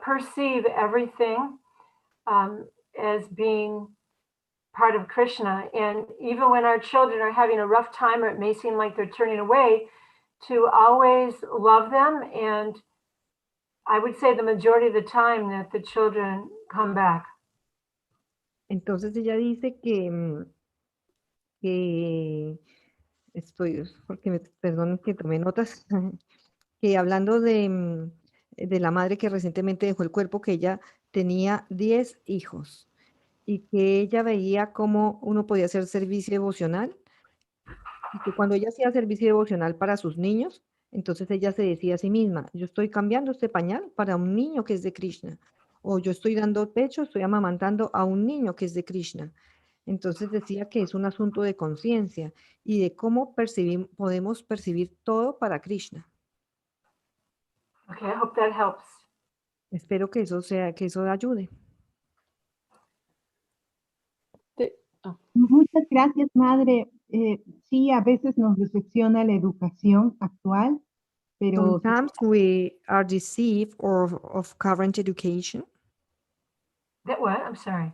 Speaker 2: perceive everything as being part of Krishna. And even when our children are having a rough time, or it may seem like they're turning away, to always love them. And I would say the majority of the time that the children come back.
Speaker 3: Entonces ella dice que perdonen que tomé notas, que hablando de la madre que recientemente dejó el cuerpo, que ella tenía 10 hijos y que ella veía cómo uno podía hacer servicio devocional, y que cuando ella hacía servicio devocional para sus niños, entonces ella se decía a sí misma, yo estoy cambiando este pañal para un niño que es de Krishna, o yo estoy dando pecho, estoy amamantando a un niño que es de Krishna. Entonces decía que es un asunto de conciencia y de cómo podemos percibir todo para Krishna.
Speaker 2: Okay, I hope that helps.
Speaker 3: Espero que eso ayude.
Speaker 7: Muchas gracias, madre. Sí, a veces nos decepciona la educación actual, pero
Speaker 3: Sometimes we are deceived of current education.
Speaker 2: That what? I'm sorry.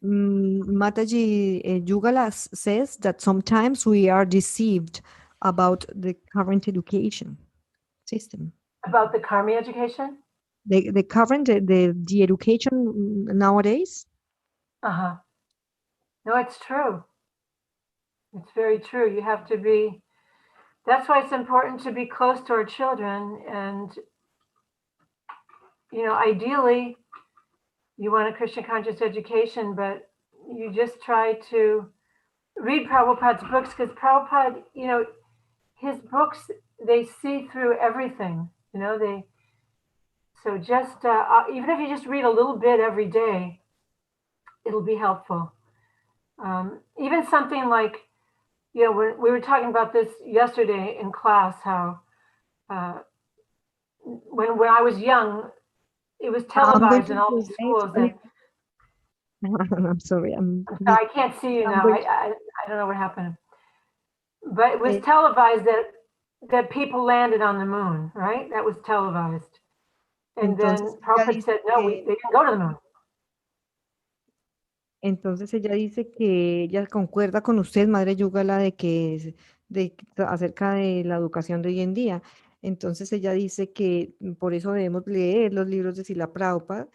Speaker 3: Mataji Yugala says that sometimes we are deceived about the current education system.
Speaker 2: About the Karma education?
Speaker 3: The current, the education nowadays.
Speaker 2: Uh-huh. No, it's true. It's very true. You have to be, that's why it's important to be close to our children. And, you know, ideally, you want a Krishna conscious education, but you just try to read Prabhupada's books, because Prabhupada, you know, his books, they see through everything, you know, so just, even if you just read a little bit every day, it'll be helpful. Even something like, you know, we were talking about this yesterday in class, how when I was young, it was televised in all the schools. And,
Speaker 3: I'm sorry.
Speaker 2: I can't see you now. I don't know what happened. But it was televised that people landed on the moon, right? That was televised. And then Prabhupada said, no, they didn't go to the moon.
Speaker 3: Entonces ella dice que ella concuerda con usted, Madre Yugala, acerca de la educación de hoy en día. Entonces ella dice que por eso debemos leer los libros de Srila Prabhupada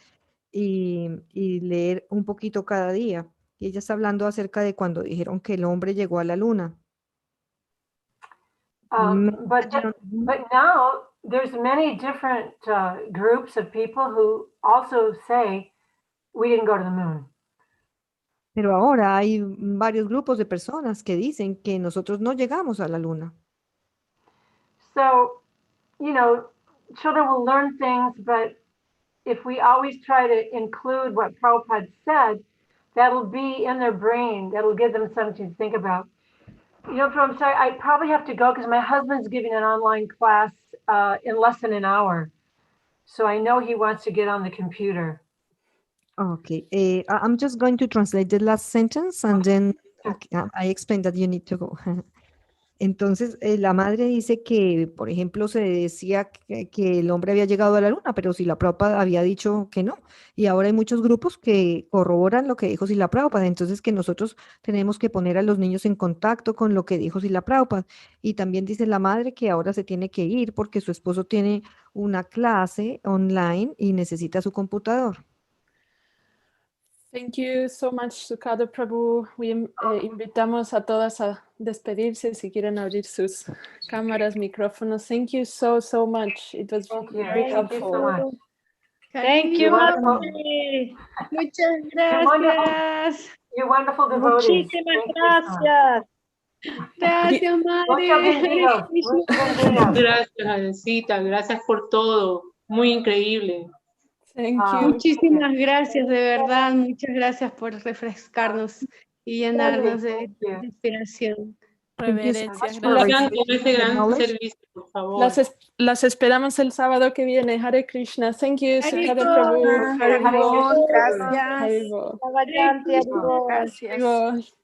Speaker 3: y leer un poquito cada día. Y ella está hablando acerca de cuando dijeron que el hombre llegó a la luna.
Speaker 2: But now there's many different groups of people who also say we didn't go to the moon.
Speaker 3: Pero ahora hay varios grupos de personas que dicen que nosotros no llegamos a la luna.
Speaker 2: So, you know, children will learn things, but if we always try to include what Prabhupada said, that'll be in their brain. That'll give them something to think about. You know, I'm sorry, I probably have to go because my husband's giving an online class in less than an hour. So I know he wants to get on the computer.
Speaker 3: Okay, I'm just going to translate the last sentence and then I explain that you need to go. Entonces, la madre dice que, por ejemplo, se decía que el hombre había llegado a la luna, pero Srila Prabhupada había dicho que no. Y ahora hay muchos grupos que corroboran lo que dijo Srila Prabhupada. Entonces, que nosotros tenemos que poner a los niños en contacto con lo que dijo Srila Prabhupada. Y también dice la madre que ahora se tiene que ir porque su esposo tiene una clase online y necesita su computador.
Speaker 1: Thank you so much, Sukhada Prabhu. Invitamos a todas a despedirse si quieren abrir sus cámaras, micrófonos. Thank you so much. It was very helpful.
Speaker 2: Thank you so much.
Speaker 6: Thank you, Mami.
Speaker 5: Muchas gracias.
Speaker 2: You're wonderful devotees.
Speaker 6: Muchísimas
Speaker 2: Thank you so much.
Speaker 6: gracias.
Speaker 5: Gracias,
Speaker 2: Muchos
Speaker 5: madre.
Speaker 2: benditos, muchos benditos.
Speaker 8: Gracias, Alecita. Gracias por todo. Muy increíble.
Speaker 1: Thank you.
Speaker 5: Muchísimas gracias, de verdad. Muchas gracias por refrescarnos y llenarnos de inspiración.
Speaker 1: Reverencias.
Speaker 8: Sigan con ese gran servicio, por favor.
Speaker 1: Las esperamos el sábado que viene. Hare Krishna. Thank you, Sukhada
Speaker 5: Krishna.
Speaker 1: Prabhu. Hare Krishna.
Speaker 3: Gracias.
Speaker 1: Hare Krishna.
Speaker 6: Gracias.
Speaker 1: Hare Krishna.